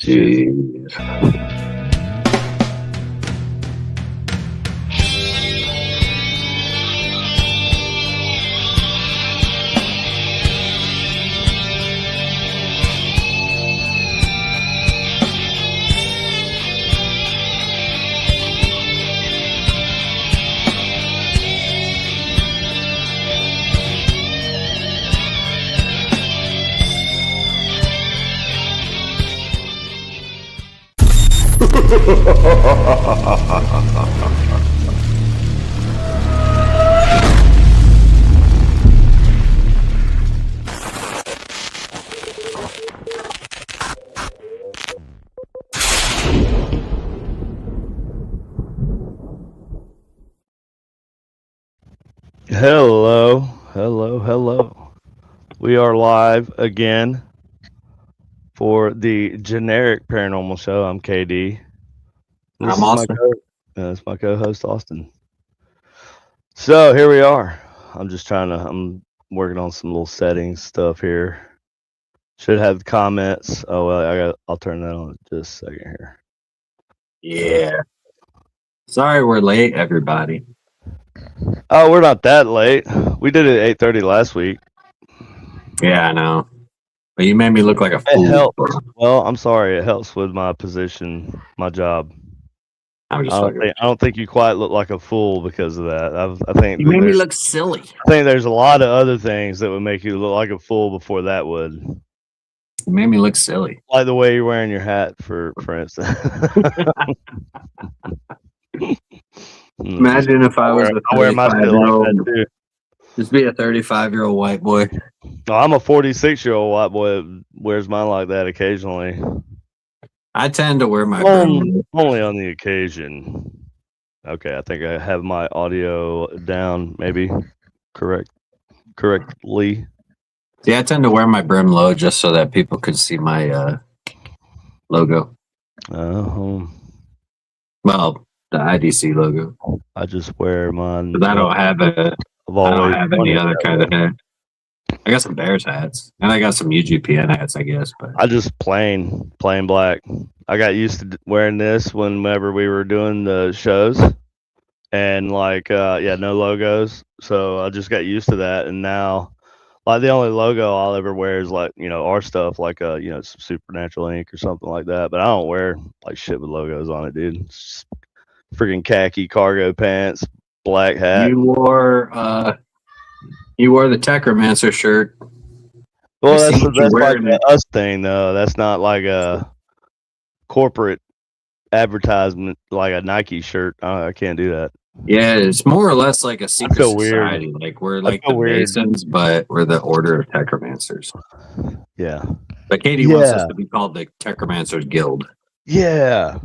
Jeez. Hello. We are live again for the generic paranormal show. I'm KD. This I'm is Austin. it's my co-host Austin. So here we are. I'm working on some little settings stuff here. Should have comments. Oh well, I'll turn that on in just a second here. Yeah. Sorry we're late, everybody. Oh, we're not that late. We did it at 8:30 last week. Yeah, I know. But you made me look like a It fool. helps. Well, I'm sorry. It helps with my position, my job. I'm just fucking. I don't think you quite look like a fool because of that. I think You made me look silly. I think there's a lot of other things that would make you look like a fool before that would. You made me look silly. Like the way you're wearing your hat, for instance. Imagine if I was a wear my shit like that too. Just be a 35-year-old white boy. No, I'm a 46-year-old white boy that wears mine like that occasionally. I tend to wear my only on the occasion. Okay, I think I have my audio down, maybe correctly. See, I tend to wear my brim low just so that people could see my logo. Well, the IDC logo. I just wear mine. But I don't have any other kind of hat. I got some Bears hats, and I got some UGPN hats, I guess. But I just plain black. I got used to wearing this whenever we were doing the shows, and no logos. So I just got used to that, and now, like, the only logo I'll ever wear is our stuff, some Supernatural ink or something like that. But I don't wear like shit with logos on it, dude. It's freaking khaki cargo pants, black hat. You wore the Techromancer shirt. Well, that's like an us thing, though. That's not like a corporate advertisement, like a Nike shirt. I can't do that. Yeah, it's more or less like a secret society. Weird. Like we're like the Masons, but we're the Order of Techromancers. Yeah. But Katie wants us to be called the Techromancers Guild. Yeah.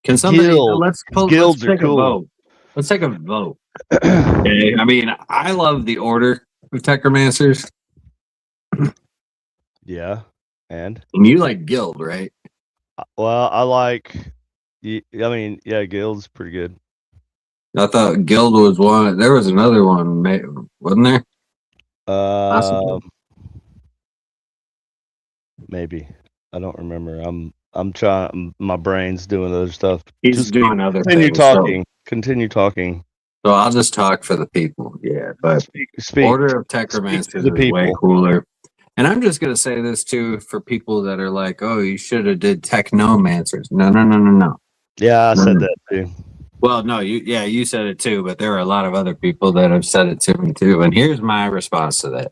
Can somebody let's take a vote. Let's take a vote. Okay. I mean, I love the Order of Techromancers. Yeah. And you like Guild, right? Well, I like. Guild's pretty good. I thought Guild was one. There was another one, wasn't there? Maybe. I don't remember. I'm trying. My brain's doing other stuff. He's doing other things. Continue talking. So I'll just talk for the people. Yeah, but Order of Techromancers is way cooler. And I'm just gonna say this too for people that are like, "Oh, you should have did Technomancers." No. Yeah, I said that too. Well, no, you said it too, but there are a lot of other people that have said it to me too. And here's my response to that: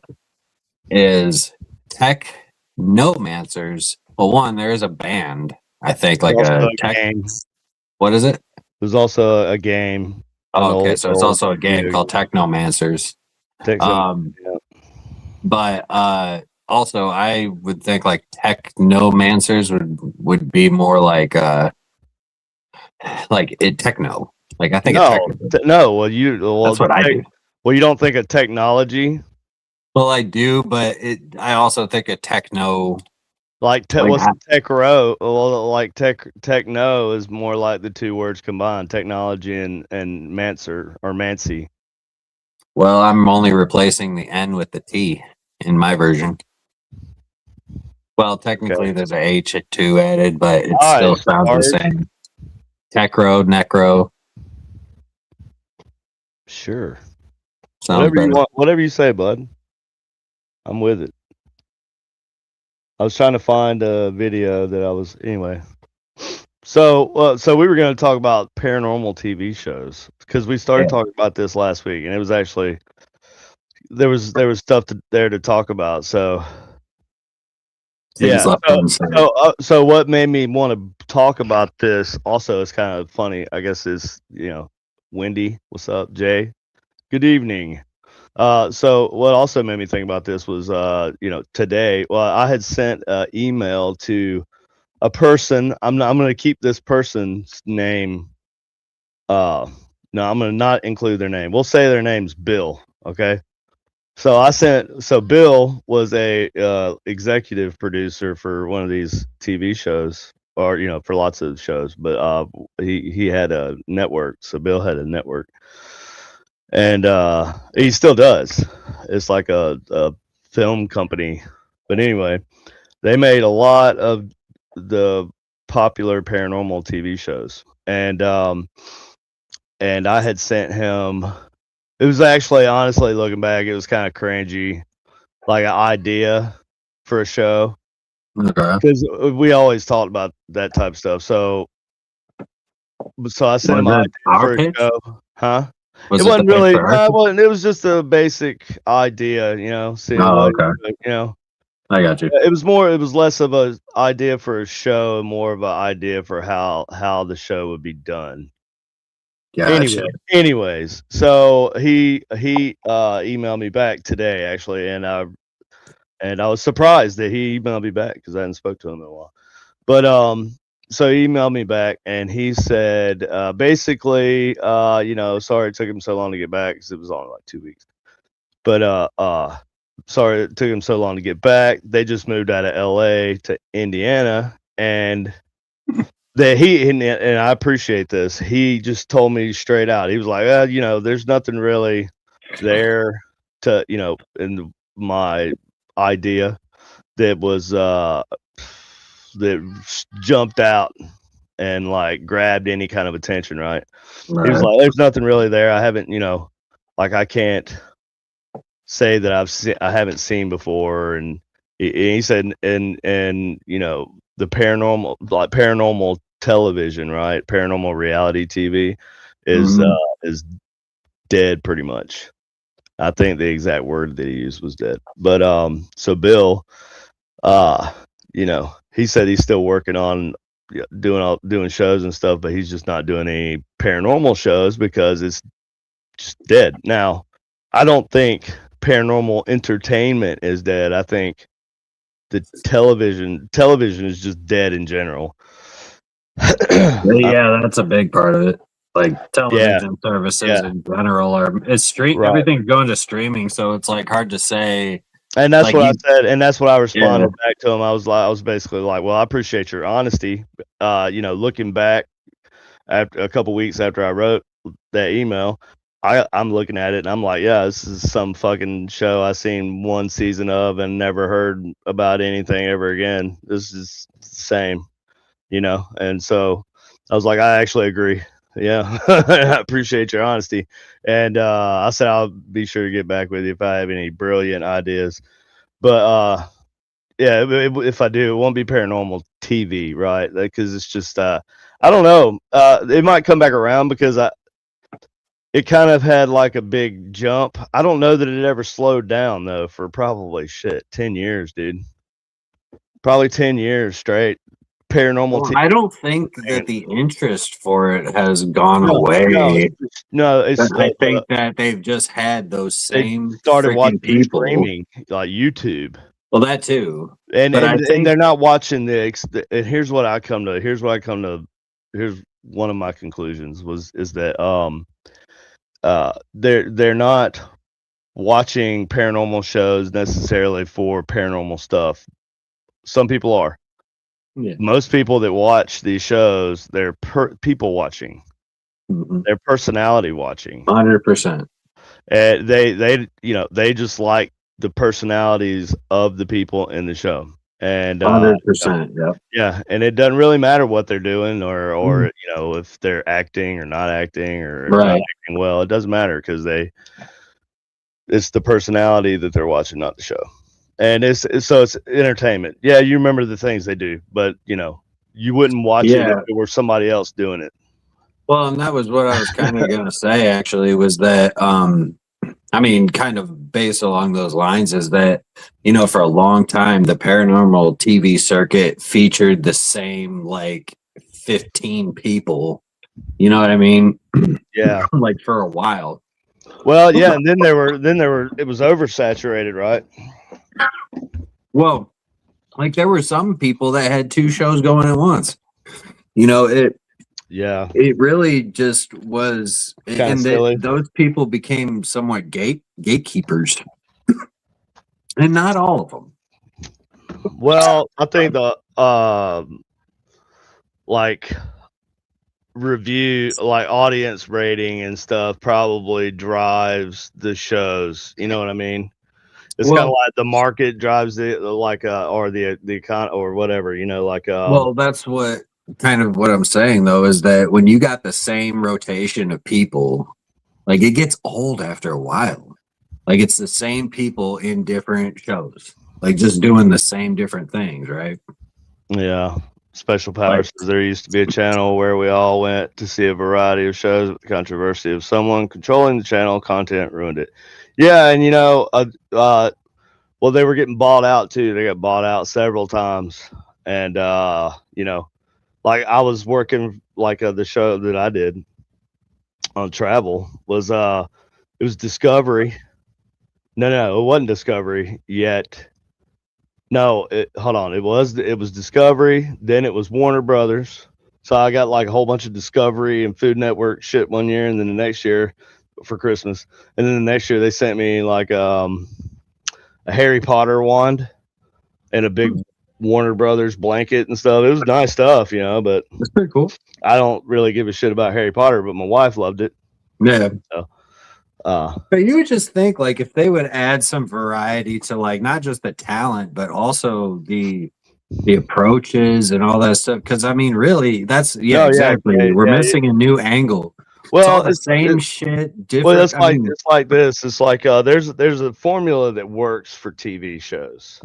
is Technomancers. Well, one, there is a band. I think like a game. What is it? There's also a game. Oh, okay, so it's also a game called Technomancers. But also, I would think like Technomancers would be more like techno. Like I think no. That's what I do. Well, you don't think of technology. Well, I do, but I also think of techno. What's the tech row? Well, like techno is more like the two words combined, technology and mancer or mancy. Well, I'm only replacing the N with the T in my version. Well, technically there's a H2 added, but it still Nice. sounds the same. Techro, necro. Sure. Sounds Whatever you better. want, whatever you say, bud. I'm with it. I was trying to find a video that I was anyway. So we were going to talk about paranormal TV shows because we started talking about this last week, and it was actually there was stuff there to talk about. So Things yeah. So what made me want to talk about this also is kind of funny, I guess, is Wendy. What's up, Jay? Good evening. So what also made me think about this was today. Well, I had sent an email to a person. I'm going to keep this person's name. No, I'm going to not include their name. We'll say their name's Bill. Okay. So Bill was a executive producer for one of these TV shows, or for lots of shows. But he had a network. So Bill had a network, and he still does. It's like a film company. But anyway, they made a lot of the popular paranormal TV shows, and I had sent him. It was actually, honestly, looking back, it was kind of cringy, like an idea for a show, because we always talked about that type of stuff. So I sent him an idea for a show, huh? It wasn't really. No, it wasn't. It was just a basic idea, seeing what, I got you. It was more. It was less of a idea for a show and more of an idea for how the show would be done. Gotcha. Anyways, so he emailed me back today actually, and I was surprised that he emailed me back because I hadn't spoke to him in a while. But so he emailed me back and he said basically sorry it took him so long to get back because it was only like 2 weeks. But sorry it took him so long to get back. They just moved out of LA to Indiana, and that and I appreciate this. He just told me straight out. He was like, there's nothing really there to, in my idea that was that jumped out and like grabbed any kind of attention, right? He was like, there's nothing really there. I haven't, like I can't say that I haven't seen before. And he said, and the paranormal television, right? Paranormal reality TV is dead pretty much. I think the exact word that he used was dead. But so Bill, he said he's still working on doing shows and stuff, but he's just not doing any paranormal shows because it's just dead. Now, I don't think paranormal entertainment is dead. I think the television is just dead in general. Yeah, that's a big part of it. Like television services in general everything's going to streaming, so it's like hard to say. And that's what I said, and that's what I responded back to him. I was basically like, well, I appreciate your honesty. Looking back after a couple weeks after I wrote that email, I'm looking at it and I'm like, yeah, this is some fucking show I seen one season of and never heard about anything ever again. This is the same, and so I was like, I actually agree. Yeah, I appreciate your honesty. And I said I'll be sure to get back with you if I have any brilliant ideas. But yeah, if I do, it won't be paranormal TV, right? Because it's just I don't know. It might come back around because it kind of had like a big jump. I don't know that it ever slowed down though for probably 10 yeers, dude. Probably 10 years straight. Paranormal TV. I don't think that the interest for it has gone away. No, I think that they've just had those same started watching people streaming like YouTube. Well, that too, and they're not watching and here's what I come to. Here's one of my conclusions is that they're not watching paranormal shows necessarily for paranormal stuff. Some people are. Yeah. Most people that watch these shows, they're people watching. Mm-hmm. They're personality watching. 100%. And they just like the personalities of the people in the show. And 100%. Yeah. yeah, and it doesn't really matter what they're doing or Mm. you know, if they're acting or not acting or not Right. acting well. It doesn't matter because it's the personality that they're watching, not the show. And it's entertainment. Yeah, you remember the things they do, but you know, you wouldn't watch it if Yeah. it were somebody else doing it. Well, and that was what I was kind of going to say, actually, was that, I mean, kind of based along those lines, is that, you know, for a long time, the paranormal TV circuit featured the same, like, 15 people. You know what I mean? Yeah. Like, for a while. Well, yeah, and then it was oversaturated, right? Well, like, there were some people that had two shows going at once. You know, Yeah. it really just was, Kinda and silly. those people became somewhat gatekeepers, and not all of them. Well, I think the like review, like audience rating and stuff probably drives the shows. You know what I mean? It's kind of Well, like the market drives it, like or the econ or whatever. You know, like well, that's what kind of what I'm saying though, is that when you got the same rotation of people, like it gets old after a while. Like it's the same people in different shows, like just doing the same different things, right? yeah. Special Like, Powers says there used to be a channel where we all went to see a variety of shows, but the controversy of someone controlling the channel content ruined it. Yeah, and you know, well, they were getting bought out too. They got bought out several times, and you know, like I was working like the show that I did on travel was it was Discovery. No, it wasn't Discovery yet. No, hold on. It was Discovery. Then it was Warner Brothers. So I got like a whole bunch of Discovery and Food Network shit one year, and then the next year for Christmas, and then the next year they sent me like a Harry Potter wand and a big Warner Brothers blanket and stuff. It was nice stuff, you know. But that's pretty cool. I don't really give a shit about Harry Potter, but my wife loved it. Yeah. So, But you would just think like if they would add some variety to like not just the talent, but also the approaches and all that stuff. Because I mean, really, that's no, exactly. yeah, We're yeah, missing a new angle. It's all well, the same shit, different. well, it's I like mean, it's like this. It's like there's a formula that works for TV shows,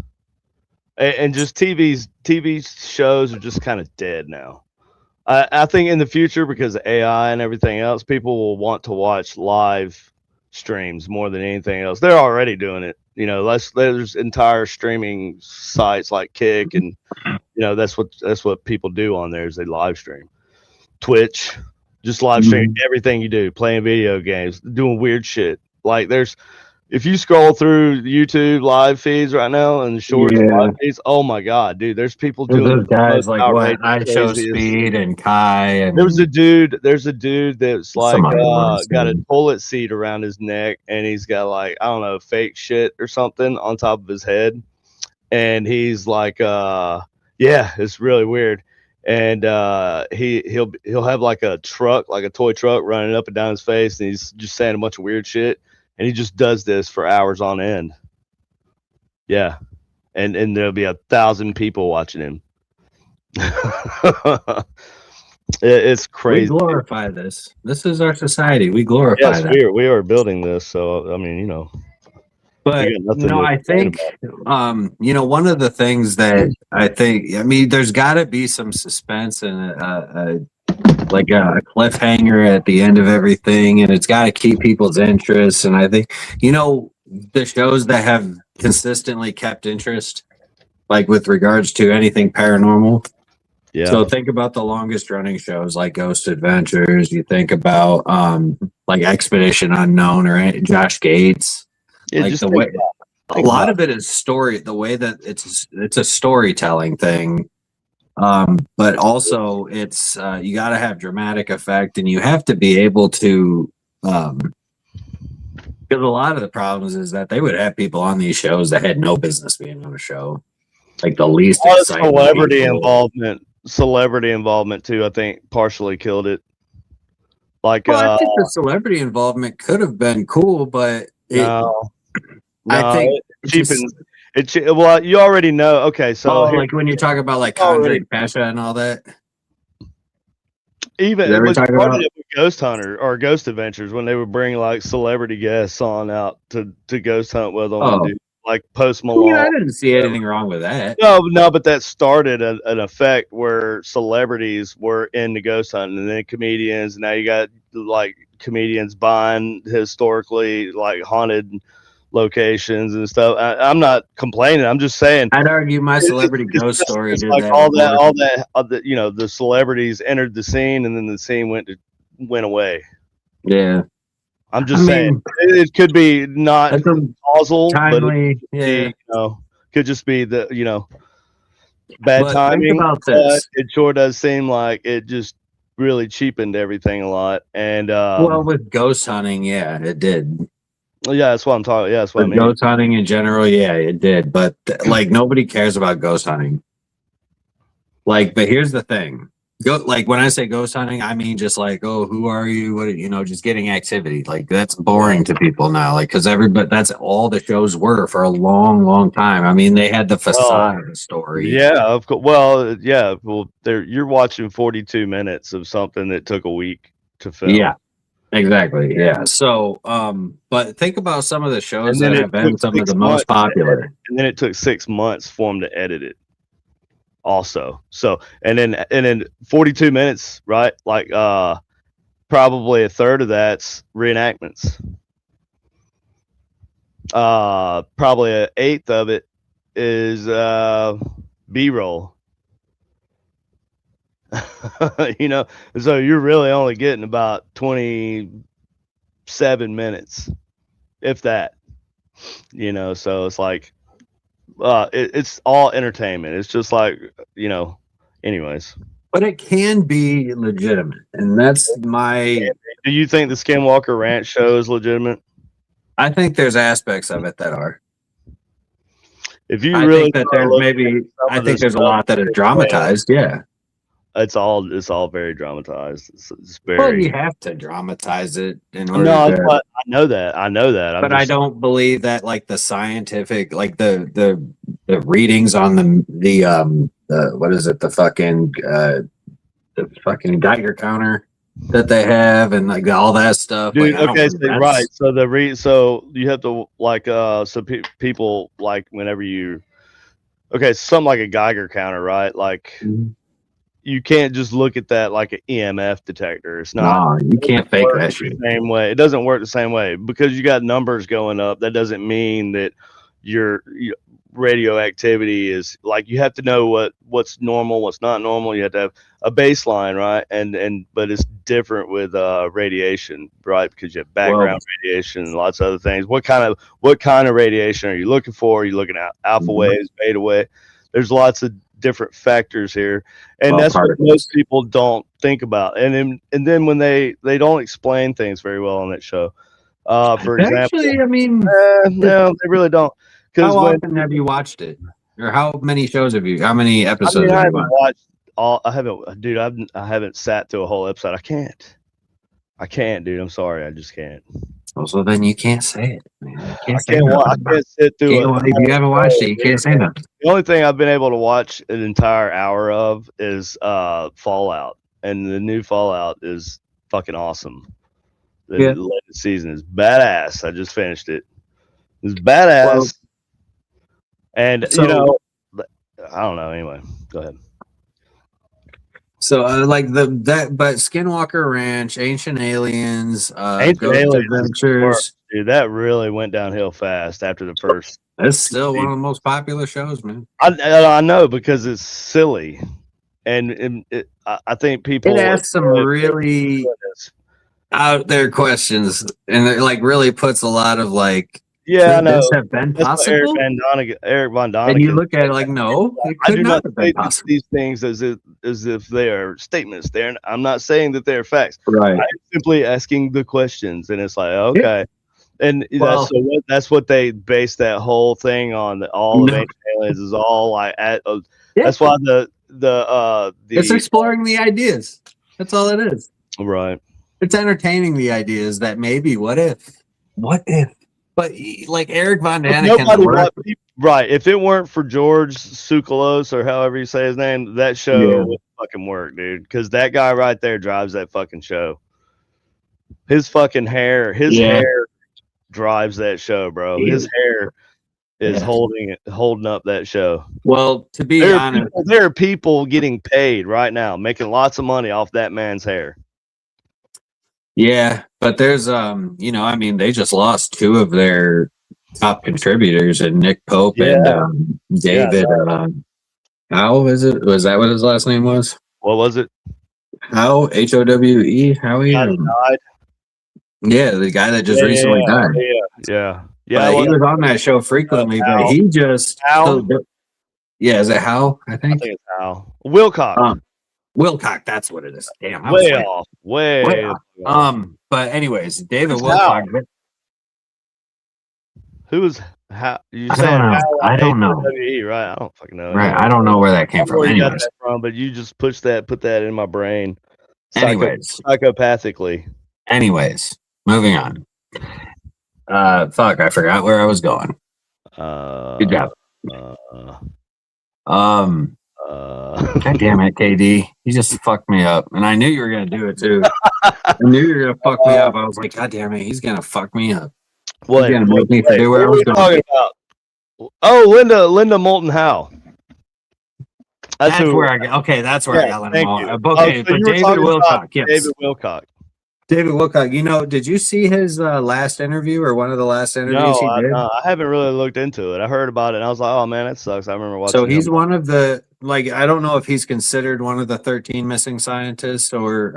and just TV shows are just kind of dead now. I think in the future, because of AI and everything else, people will want to watch live streams more than anything else. They're already doing it. You know, there's entire streaming sites like Kick, and you know that's what people do on there is they live stream. Twitch, just live stream everything you do, playing video games, doing weird shit. Like if you scroll through YouTube live feeds right now and shorts live feeds, oh my god, dude, there's people doing those the guys most like what outrageous, I Show craziest. Speed and Kai and There's a dude that's like some other ones. got a toilet seat around his neck and he's got like, I don't know, fake shit or something on top of his head. And he's like yeah, it's really weird. And he'll have like a truck, like a toy truck running up and down his face, and he's just saying a bunch of weird shit. And he just does this for hours on end. Yeah. And there'll be 1,000 people watching him. It's crazy. We glorify this. This is our society. We glorify that. We are building this. So I mean, you know, But you know, I think you know, one of the things that I think, I mean, there's got to be some suspense and like a cliffhanger at the end of everything, and it's got to keep people's interest. And I think, you know, the shows that have consistently kept interest, like with regards to anything paranormal. Yeah. So think about the longest running shows like Ghost Adventures. You think about like Expedition Unknown or Josh Gates. Yeah, like the way a lot of it is story, the way that it's a storytelling thing. But also it's you got to have dramatic effect, and you have to be able to because a lot of the problems is that they would have people on these shows that had no business being on a show, like the least exciting celebrity involvement too, I think partially killed it. Like I think the celebrity involvement could have been cool, but no, I think Well, you already know. Okay, so like when you talk about like Conjuring Pasha and all that. Even it was started with Ghost Hunter or Ghost Adventures when they would bring like celebrity guests on out to ghost hunt with them and do like Post Malone. I didn't see anything wrong with that. No, but that started an effect where celebrities were into ghost hunting, and then comedians. Now you got like comedians buying historically like haunted locations and stuff. I'm not complaining. I'm just saying. I'd argue my celebrity ghost story did like that. all that, you know, the celebrities entered the scene and then the scene went away. Yeah. I'm just saying it could be not causal, timely, but you know, could just be the, you know, bad timing. Think about this. It sure does seem like it just really cheapened everything a lot. And well, with ghost hunting, yeah, it did. Yeah, that's what I'm talking. Yeah, that's what I mean. Ghost hunting in general, yeah, it did. But like nobody cares about ghost hunting. Like, but here's the thing. Like when I say ghost hunting, I mean just like, oh, who are you? What, you know, just getting activity. Like that's boring to people now. Like because that's all the shows were for a long, long time. I mean, they had the facade story. Yeah, of course. Well, yeah. Well, you're watching 42 minutes of something that took a week to film. Yeah, exactly. Yeah. So, but think about some of the shows that have been some of the most popular. And then it took 6 months for them to edit it. Also, so and then 42 minutes, right? Like probably a third of that's reenactments. Probably an eighth of it is B-roll. You know, so you're really only getting about 27 minutes, if that. You know, so it's like it's all entertainment. It's just like, you know, anyways. But it can be legitimate, and that's my. Do you think the Skinwalker Ranch show is legitimate? I think there's aspects of it that are. If you really think that there's maybe, I think there's a lot that is dramatized. Yeah, it's all very dramatized. It's very. Well, you have to dramatize it in order. No, I know that. But I don't believe that like the scientific, like the readings on the what is it, the fucking Geiger counter that they have and like all that stuff. Dude, like, okay, so, right. So so you have to like so people like whenever you something like a Geiger counter, right? Like. Mm-hmm. You can't just look at that like an EMF detector. It's not. No, you can't fake that shit. The same way. It doesn't work the same way because you got numbers going up. That doesn't mean that your radioactivity is like, you have to know what's normal, what's not normal. You have to have a baseline, right? But it's different with radiation, right? Because you have background radiation and lots of other things. What kind of radiation are you looking for? Are you looking at alpha waves, beta wave? There's lots of different factors here, and that's what most people don't think about. And then when they don't explain things very well on that show. For example, I mean, no, they really don't. How often have you watched it, or how many episodes? I haven't watched all. I haven't sat through a whole episode. I can't, dude. I'm sorry, I just can't. Well, so then you can't say it, man. I can't sit through it. If you haven't watched it, you can't say nothing. The only thing I've been able to watch an entire hour of is Fallout, and the new Fallout is fucking awesome. The latest season is badass. I just finished it. It's badass. Well, and you know, I don't know. Anyway, go ahead. So but Skinwalker Ranch, Ancient Aliens, Ghost Adventures, dude, that really went downhill fast after the first. It's still one of the most popular shows, man. I know, because it's silly, and I think people. It asks some really out there questions, and it like really puts a lot of like. Yeah, I know. This have been possible? Eric Von Doniken. And you look at it like, no, it could not have been possible. These things as if they are statements. I'm not saying that they're facts. Right. I'm simply asking the questions, and it's like, okay. And that's what they base that whole thing on. That all of Ancient Aliens is all like that's why the it's exploring the ideas. That's all it is. Right. It's entertaining the ideas that maybe what if. But like Eric Von Daniken, Right. If it weren't for George Tsoukalos or however you say his name, that show would fucking work, dude. Because that guy right there drives that fucking show. His fucking hair, hair drives that show, bro. His hair is holding up that show. Well, to be honest, there are people getting paid right now, making lots of money off that man's hair. Yeah, but there's they just lost two of their top contributors, and Nick Pope and David. How is it? Was that what his last name was? What was it? How Howe? Howie? Died. Yeah, the guy that just recently died. Yeah. He was on that show frequently, but he just Hal. Is it Hal? I think it's Hal. Wilcox. Wilcox, that's what it is. Damn, I way off. Way off. But anyways, David Wilcox. Who was how you I don't know. I don't know. Right? I don't fucking know. Right, I don't know where that came from. Anyways, but you just put that in my brain. Psychopathically. Anyways, moving on. Fuck, I forgot where I was going. Good job. God damn it, KD. You just fucked me up. And I knew you were gonna do it too. I knew you were gonna fuck me up. I was like, God damn it, he's gonna fuck me up. What? He's gonna make me forget where I was going. Oh, Linda Moulton Howe. That's where I got. Okay, that's where I got Linda Moulton. Okay, but David Wilcox. Yes. David Wilcox. David Wilcox, did you see his last interview or one of the last interviews he did? No, I haven't really looked into it. I heard about it and I was like, oh man, that sucks. I remember watching. So he's one of the, I don't know if he's considered one of the 13 missing scientists or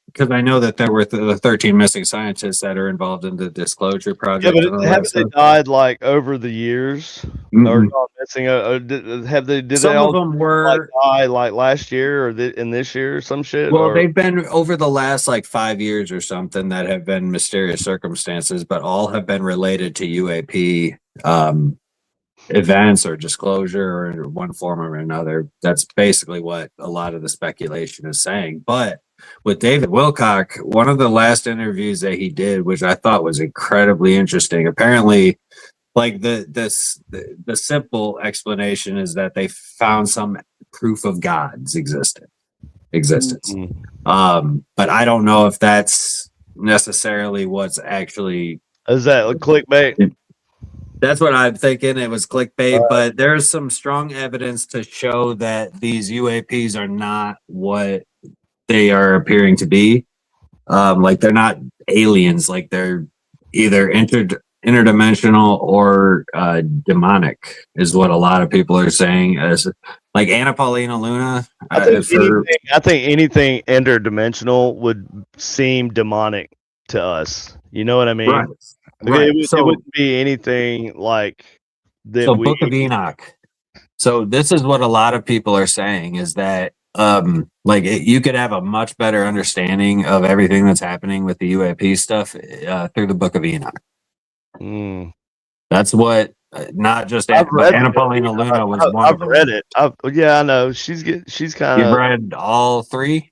because I know that there were the 13 missing scientists that are involved in the Disclosure Project. Yeah, but haven't they died over the years? Mm-hmm. Or gone missing? Did some they all of them were die last year or in this year or some shit? Well, they've been over the last 5 years or something that have been mysterious circumstances, but all have been related to UAP events or disclosure or in one form or another. That's basically what a lot of the speculation is saying. But with David Wilcox, one of the last interviews that he did, which I thought was incredibly interesting, apparently the simple explanation is that they found some proof of God's existence. Mm-hmm. But I don't know if that's necessarily what's actually. Is that clickbait? That's what I'm thinking. It was clickbait, but there's some strong evidence to show that these UAPs are not what they are appearing to be. They're not aliens. They're either interdimensional or demonic, is what a lot of people are saying. As Anna Paulina Luna, I think anything interdimensional would seem demonic to us. You know what I mean? Right. It wouldn't be anything like that. So Book of Enoch. So this is what a lot of people are saying is that you could have a much better understanding of everything that's happening with the UAP stuff through the Book of Enoch. Mm. That's what not just Anna Paulina Luna was one of them. I've read it. I know she's kind of. You've read all three?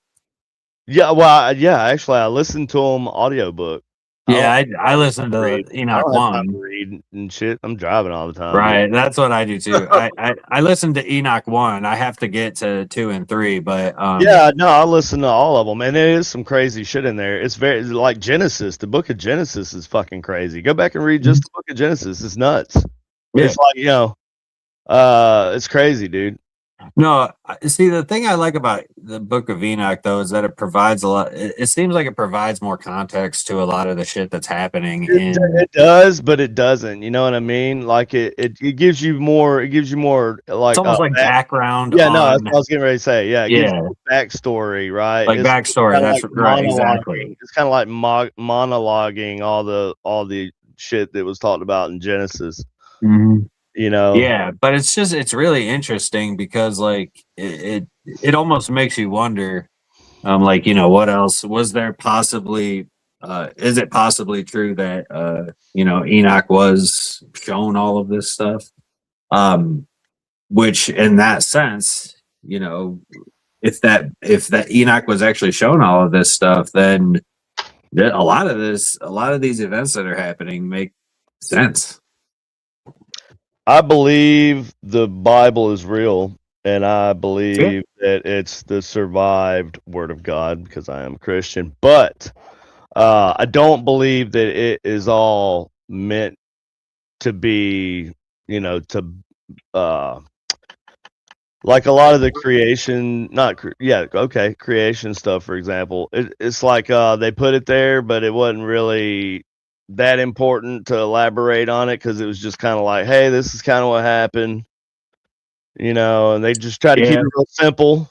Yeah, well, actually I listened to them audiobook. Yeah, I listened to Enoch 1. Read and shit. I'm driving all the time. Right, that's what I do too. I listened to Enoch 1. I have to get to 2 and 3, but I listen to all of them, and there is some crazy shit in there. It's very like Genesis. The Book of Genesis is fucking crazy. Go back and read just the Book of Genesis. It's nuts. Yeah. It's it's crazy, dude. No, see, the thing I like about the Book of Enoch, though, is that it provides a lot. It seems like it provides more context to a lot of the shit that's happening. It does, but it doesn't. You know what I mean? It gives you more. It gives you more it's almost like background. Yeah, no, that's what I was getting ready to say. Yeah, it gives you backstory, right? Backstory. That's right. Exactly. It's kind of like monologuing all the shit that was talked about in Genesis. Mm-hmm. Yeah, but it's really interesting because it almost makes you wonder what else was there possibly is it possibly true that Enoch was shown all of this stuff, which in that sense, if that Enoch was actually shown all of this stuff, then a lot of these events that are happening make sense. I believe the Bible is real, and I believe that it's the survived Word of God because I am a Christian. But I don't believe that it is all meant to be, to uh, like a lot of the creation, creation stuff, for example. It's like they put it there, but it wasn't really that important to elaborate on it because it was just kind of like, hey, this is kind of what happened, and they just try to keep it real simple.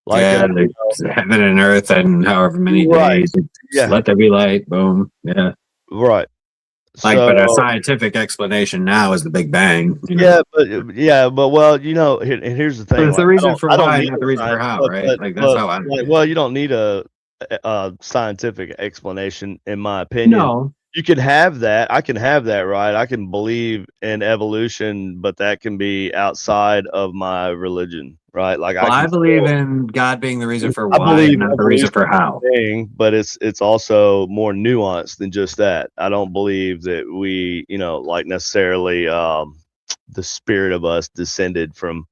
Like, heaven and earth and however many days. Let there be light. Boom. Yeah. Right. But a scientific explanation now is the Big Bang. But well, here's the thing. But it's the reason for why, not the reason for how, right? That's how I. Well, you don't need a scientific explanation, in my opinion. No. You can have that. I can have that, right? I can believe in evolution, but that can be outside of my religion, right? Like, I believe in God being the reason for why, not the reason for how. But it's also more nuanced than just that. I don't believe that we, like necessarily the spirit of us descended from.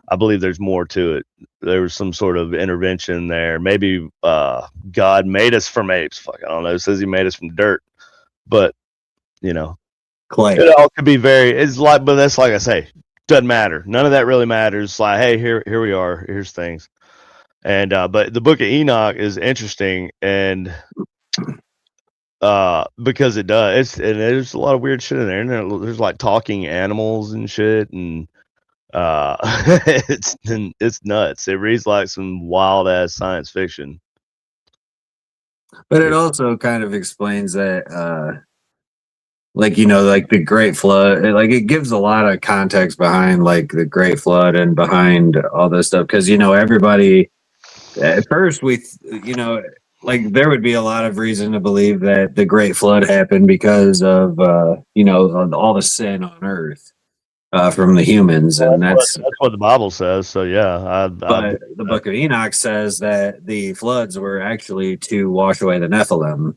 I believe there's more to it. There was some sort of intervention there. Maybe God made us from apes. Fuck, I don't know. It says he made us from dirt. But clay. It all could be but that's like I say, doesn't matter. None of that really matters. It's like, hey, here we are. Here's things. And but the Book of Enoch is interesting, and because it does, and there's a lot of weird shit in there. And there's like talking animals and shit, and it's nuts. It reads like some wild ass science fiction. But it also kind of explains that like the Great Flood, it gives a lot of context behind like the Great Flood and behind all this stuff, because everybody at first there would be a lot of reason to believe that the Great Flood happened because of all the sin on earth from the humans, and that's what the Bible says. So yeah, but the Book of Enoch says that the floods were actually to wash away the Nephilim,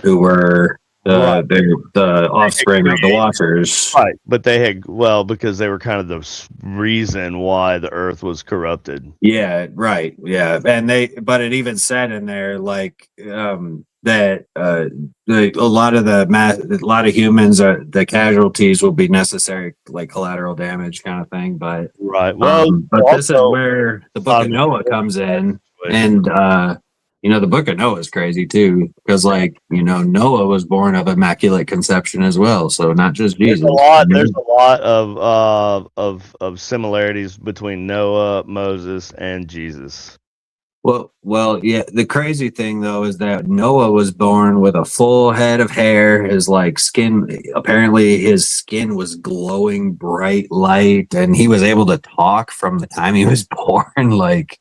who were the offspring of the watchers. Right, but they had because they were kind of the reason why the earth was corrupted. Yeah, right. Yeah, and but it even said in there that a lot of humans the casualties will be necessary, like collateral damage kind of thing. But right, but this is where the Book of Noah comes in, and the Book of Noah is crazy too, because Noah was born of immaculate conception as well, so not just Jesus. There's a lot of similarities between Noah, Moses, and Jesus. Well, yeah. The crazy thing though is that Noah was born with a full head of hair. His skin, apparently his skin was glowing bright light, and he was able to talk from the time he was born. It's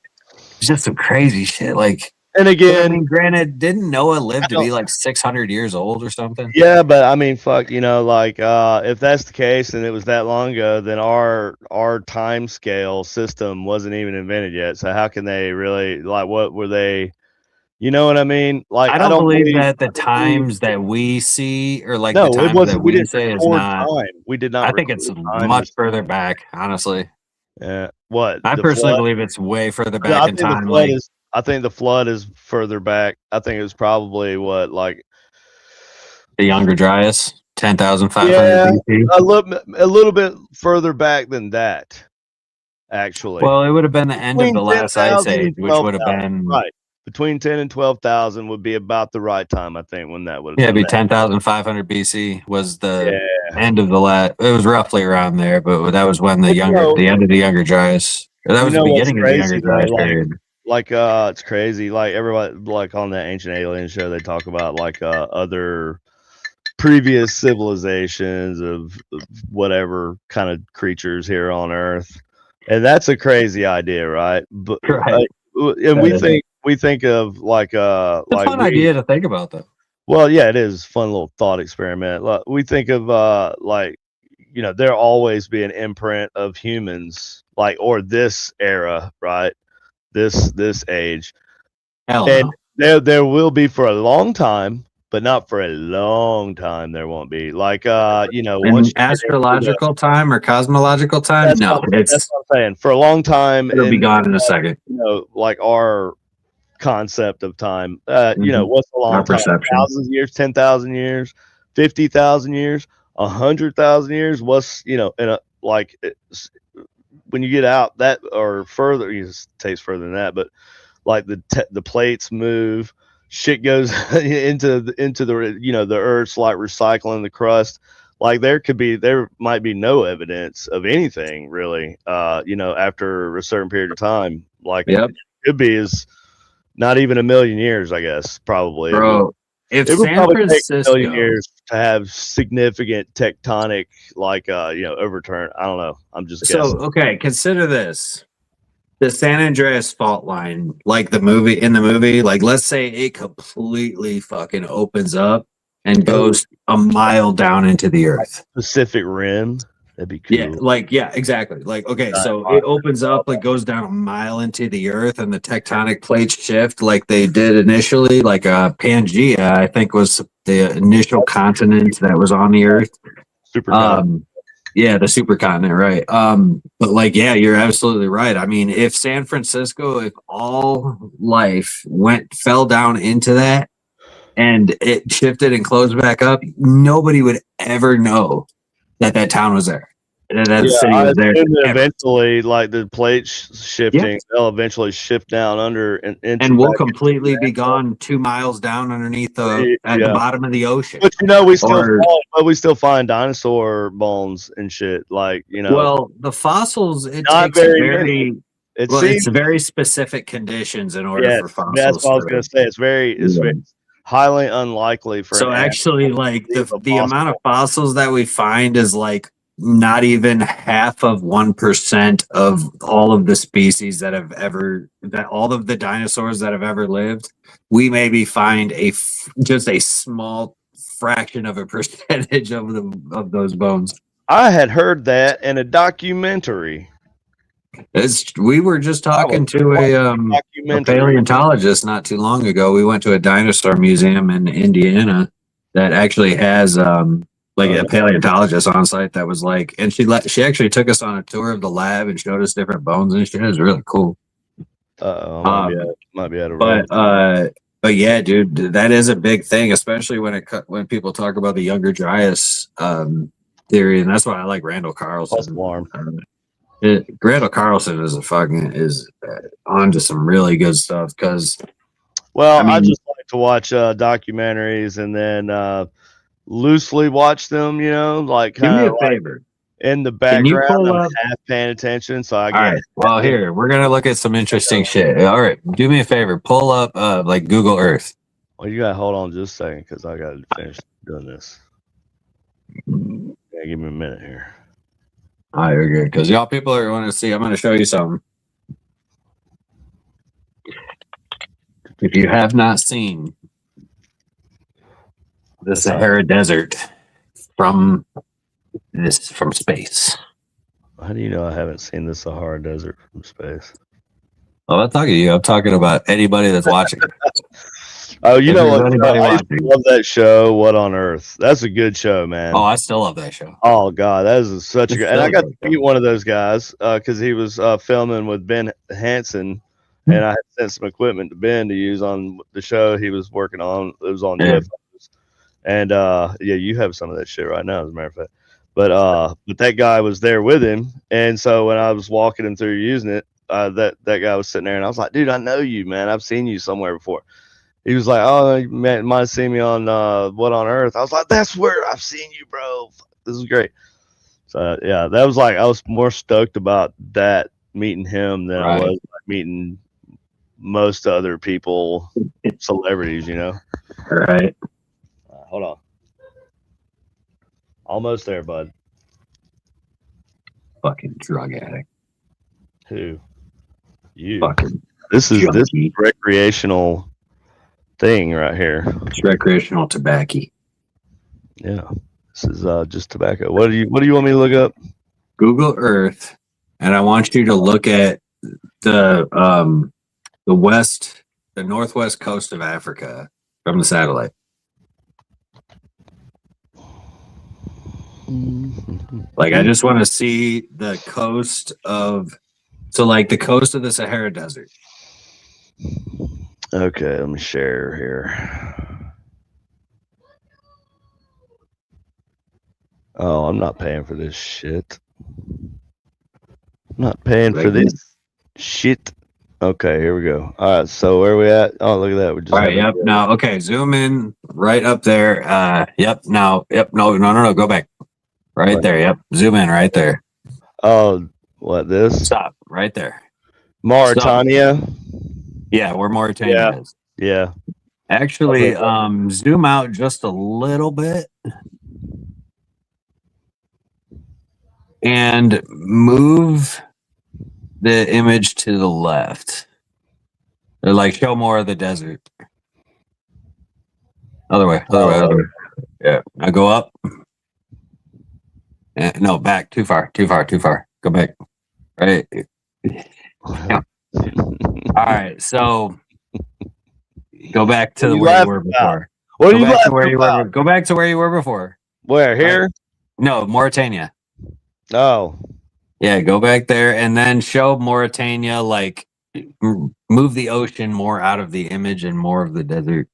just some crazy shit. And again, granted, didn't Noah live to be 600 years old or something? Yeah, but I mean, fuck, if that's the case and it was that long ago, then our time scale system wasn't even invented yet. So how can they really what were they? You know what I mean? I don't believe that the times that we see or the times that we say is not. Time. We did not. I think it's much further back, honestly. Yeah. What? I personally believe it's way further back in time. I think the flood is further back. I think it was probably the Younger Dryas, 10,500 BC. A little bit further back than that, actually. Well, it would have been the end of the last ice age, which would have been between 10 and 12,000 would be about the right time, I think, when that would have. Yeah, it'd be 10,500 BC was the end of the last. It was roughly around there, but that was when the end of the Younger Dryas. That was the beginning of the Younger Dryas period. It's crazy. Everybody, on that Ancient Alien show, they talk about other previous civilizations of whatever kind of creatures here on Earth, and that's a crazy idea, right? But and we think of it's a fun idea to think about, though. Well, yeah, it is a fun little thought experiment. We think of there'll always be an imprint of humans, or this era, right? This age. Hell and no. There will be for a long time, but not for a long time. There won't be like In once you astrological time or cosmological time, no, that's what I'm saying. For a long time, it'll be gone in a second. Like our concept of time. Mhm. What's a long Our time? perception. 1,000 years, 10,000 years, 50,000 years, 100,000 years. What's in a like when you get out that or further, it takes further than that, but like the plates move, shit goes into the the Earth's like recycling the crust. Like there might be no evidence of anything really, after a certain period of time. Like Yep. it could be is not even a million years, I guess. Probably, Bro. If it would San probably take a Francisco, million years to have significant tectonic, like overturn. I don't know. I'm just guessing. okay, consider this. The San Andreas fault line, like the movie, like let's say it completely fucking opens up and goes a mile down into the earth. Pacific Rim. That'd be cool. Yeah, exactly. Like, okay, so it opens up, like goes down a mile into the earth, and the tectonic plates shift like they did initially. Like Pangea, I think, was the initial continent that was on the earth. Supercontinent. Yeah, the supercontinent, right? But like, yeah, you're absolutely right. I mean, if San Francisco, if all life fell down into that and it shifted and closed back up, nobody would ever know that town was there. That city was there. Eventually, like the plates shifting, they'll eventually shift down under and we'll completely be gone 2 miles down underneath the bottom of the ocean. But we still find dinosaur bones and shit. Like well, the fossils it's very specific conditions in order for fossils. That's what I was gonna say. It's very highly unlikely for. So actually, like the amount of fossils that we find is like not even half of 1% of all of the species that all of the dinosaurs that have ever lived. We maybe find just a small fraction of a percentage of those bones. I had heard that in a documentary. We were just talking to a paleontologist not too long ago. We went to a dinosaur museum in Indiana that actually has like a paleontologist on site that was like, and she actually took us on a tour of the lab and showed us different bones and shit. It was really cool. Might be out of but yeah, dude, that is a big thing, especially when people talk about the Younger Dryas theory, and that's why I like Randall Carlson. Randall Carlson is onto some really good stuff because. Well, I just like to watch documentaries and then loosely watch them. Like do me a favor. In the background, I'm half paying attention, so I get. All right. Well, here we're gonna look at some interesting shit. All right, do me a favor. Pull up like Google Earth. Well, you gotta hold on just a second because I gotta finish doing this. Yeah, give me a minute here. All right, you're good because y'all people are going to see. I'm going to show you something. If you have not seen the Sahara Desert from space. How do you know I haven't seen the Sahara Desert from space? I'm not talking to you. I'm talking about anybody that's watching. Oh, you know what? I love that show. What on Earth? That's a good show, man. Oh, I still love that show. Oh God, that is such a good. And I got to meet one of those guys because he was filming with Ben Hansen, and I had sent some equipment to Ben to use on the show he was working on. It was on UFOs, and you have some of that shit right now, as a matter of fact. But that guy was there with him, and so when I was walking him through using it, that guy was sitting there, and I was like, "Dude, I know you, man. I've seen you somewhere before." He was like, "Oh, you might have seen me on What on Earth." I was like, "That's where I've seen you, bro. This is great." So yeah, that was like I was more stoked about that meeting him than I was like, meeting most other people, celebrities. Right. Hold on. Almost there, bud. Fucking drug addict. Who? You. Fucking. This is recreational thing right here. It's recreational tobacco. Yeah, this is just tobacco. What do you want me to look up? Google Earth, and I want you to look at the northwest coast of Africa from the satellite. Like, I just want to see the coast of, so like the coast of the Sahara Desert. Okay, let me share here. Oh, I'm not paying for this shit. I'm not paying for this shit. Okay, here we go. All right, so where are we at? Oh, look at that. We just all right, yep. Now, okay, zoom in right up there. Yep. Now, yep. No. Go back. Right there. Yep. Zoom in right there. Oh, what this? Stop right there. Mauritania. Stop. Yeah, where Mauritania is. Yeah. Actually, zoom out just a little bit and move the image to the left. Or like show more of the desert. Other way. Yeah. Now go up. No, back. Too far. Go back. Right. Yeah. All right. So go back to where you were before. What are you laughing about? Go back to where you were before. Where? Here? Right. No, Mauritania. Oh. Yeah, go back there and then show Mauritania, like move the ocean more out of the image and more of the desert.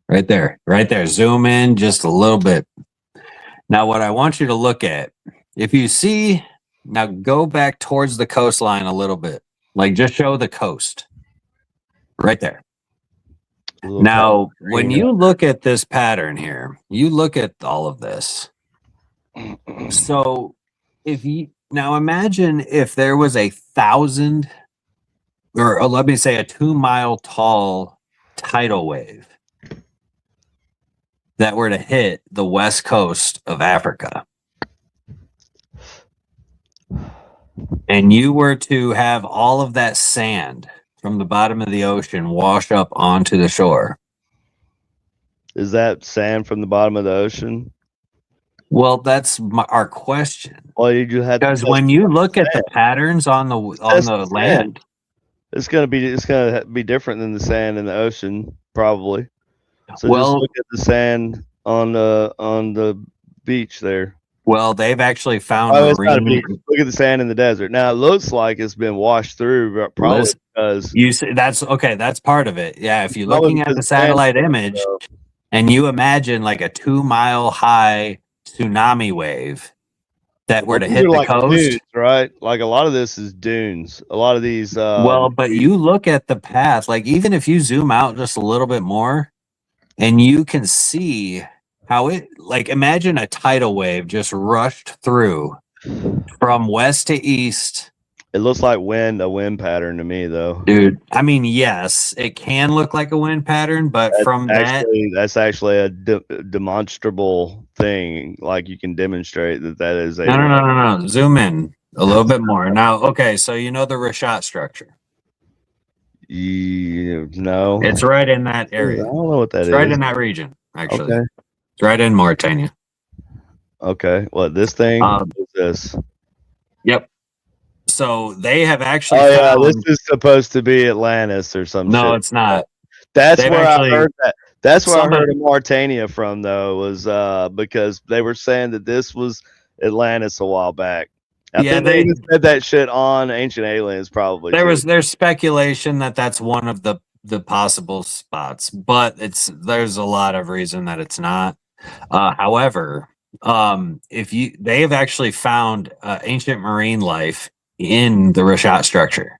Right there. Zoom in just a little bit. Now, what I want you to look at, if you see, now go back towards the coastline a little bit. Like just show the coast. Right there. Now, when you look at this pattern here, you look at all of this. So if you now imagine if there was 1,000 or let me say a 2-mile tall tidal wave that were to hit the west coast of Africa, and you were to have all of that sand from the bottom of the ocean wash up onto the shore. Is that sand from the bottom of the ocean? Well, that's our question. Well, you had because when you look at the patterns on the land, it's gonna be different than the sand in the ocean, probably. So just look at the sand on the beach there. Well, they've actually found marine. Look at the sand in the desert. Now it looks like it's been washed through, probably because you see that's okay. That's part of it. Yeah, if you're looking at the satellite image and you imagine like a 2-mile high tsunami wave that were to hit the coast, dunes, right? Like a lot of this is dunes. A lot of these. Well, but you look at the path. Like even if you zoom out just a little bit more, and you can see how it, like, imagine a tidal wave just rushed through from west to east. It looks like a wind pattern to me, though. Dude, I mean, yes, it can look like a wind pattern, but that's actually a demonstrable thing. Like you can demonstrate that is a. No. Zoom in a little bit more. Now, okay, so you know the Rashat structure. No, it's right in that area. I don't know what that is. Right in that region, actually. Okay. It's right in Mauritania. Okay. What, this thing? What is this? Yep. So they have actually. Oh yeah, this is supposed to be Atlantis or some shit. No, it's not. That's where I heard that. That's where I heard of Mauritania from, though, was because they were saying that this was Atlantis a while back. I think they even said that shit on Ancient Aliens, probably. There's speculation that that's one of the possible spots, but there's a lot of reason that it's not. However, they have actually found ancient marine life in the Rashat structure.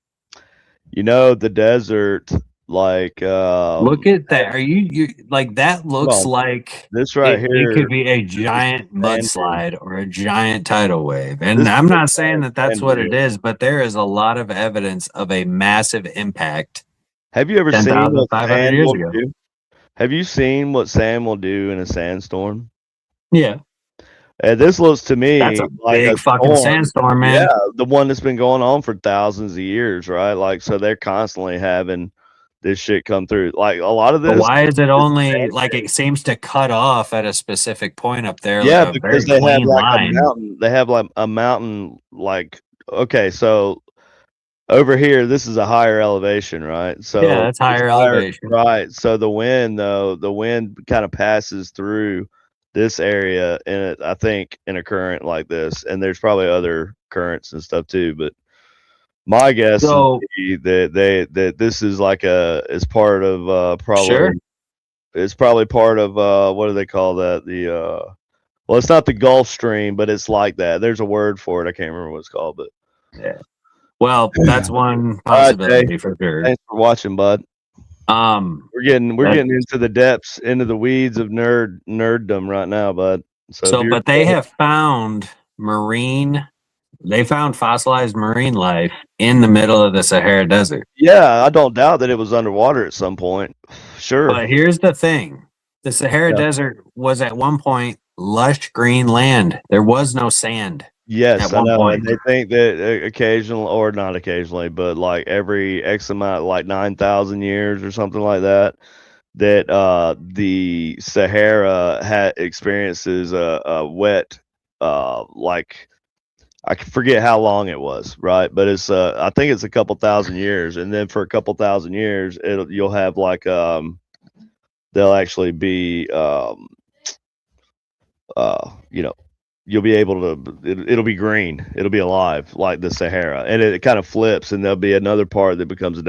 You know, the desert, like look at that. Are you like that? Looks like this right here. It could be a giant mudslide or a giant tidal wave. And I'm not saying that that's what it is, but there is a lot of evidence of a massive impact. Have you ever seen what 500 years ago? Have you seen what sand will do in a sandstorm? Yeah. This looks to me like big fucking sandstorm, man. Yeah, the one that's been going on for thousands of years, right? Like, so they're constantly having this shit come through. Like a lot of this. But why is it only like it seems to cut off at a specific point up there? Yeah, like because they have like a mountain. They have like a mountain. Like, okay, so over here, this is a higher elevation, right? So yeah, that's higher elevation, right? So the wind kind of passes through this area in it, I think, in a current like this, and there's probably other currents and stuff too, but my guess is that this is like is part of probably Sure. it's probably part of what do they call that? Well, it's not the Gulf Stream, but it's like that. There's a word for it. I can't remember what it's called, but yeah. Well, that's one possibility for sure. Thanks for watching, bud. We're getting into the depths, into the weeds of nerddom right now, bud. But they have found they found fossilized marine life in the middle of the Sahara Desert. Yeah, I don't doubt that it was underwater at some point. Sure. But here's the thing. The Sahara Desert was at one point lush green land. There was no sand. Yes, I know. And they think that occasionally, or not occasionally, but like every X amount, like 9,000 years or something like that, that the Sahara experiences a wet, like I forget how long it was, right? But it's I think it's a couple thousand years, and then for a couple thousand years, you'll have like they'll actually be you know, you'll be able to it'll be green, it'll be alive like the Sahara, and it kind of flips, and there'll be another part that becomes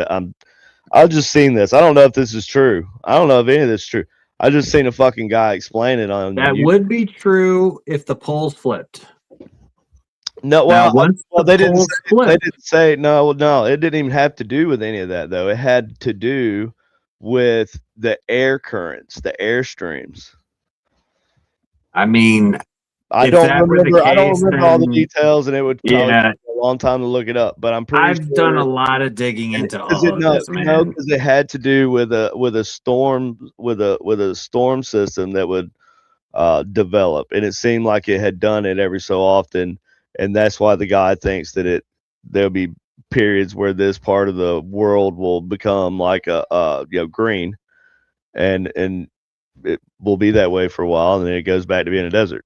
I've just seen this. I don't know if this is true. I don't know if any of this is true. I just seen a fucking guy explain it on that YouTube. Would be true if the poles flipped. No, well, they didn't say no. It didn't even have to do with any of that, though. It had to do with the air currents, the air streams. I mean, I don't remember all the details, and it would take a long time to look it up. But I'm pretty I've done a lot of digging into all of this, man. No, because it had to do with a storm system that would develop, and it seemed like it had done it every so often, and that's why the guy thinks that there'll be periods where this part of the world will become like green, and it will be that way for a while, and then it goes back to being a desert.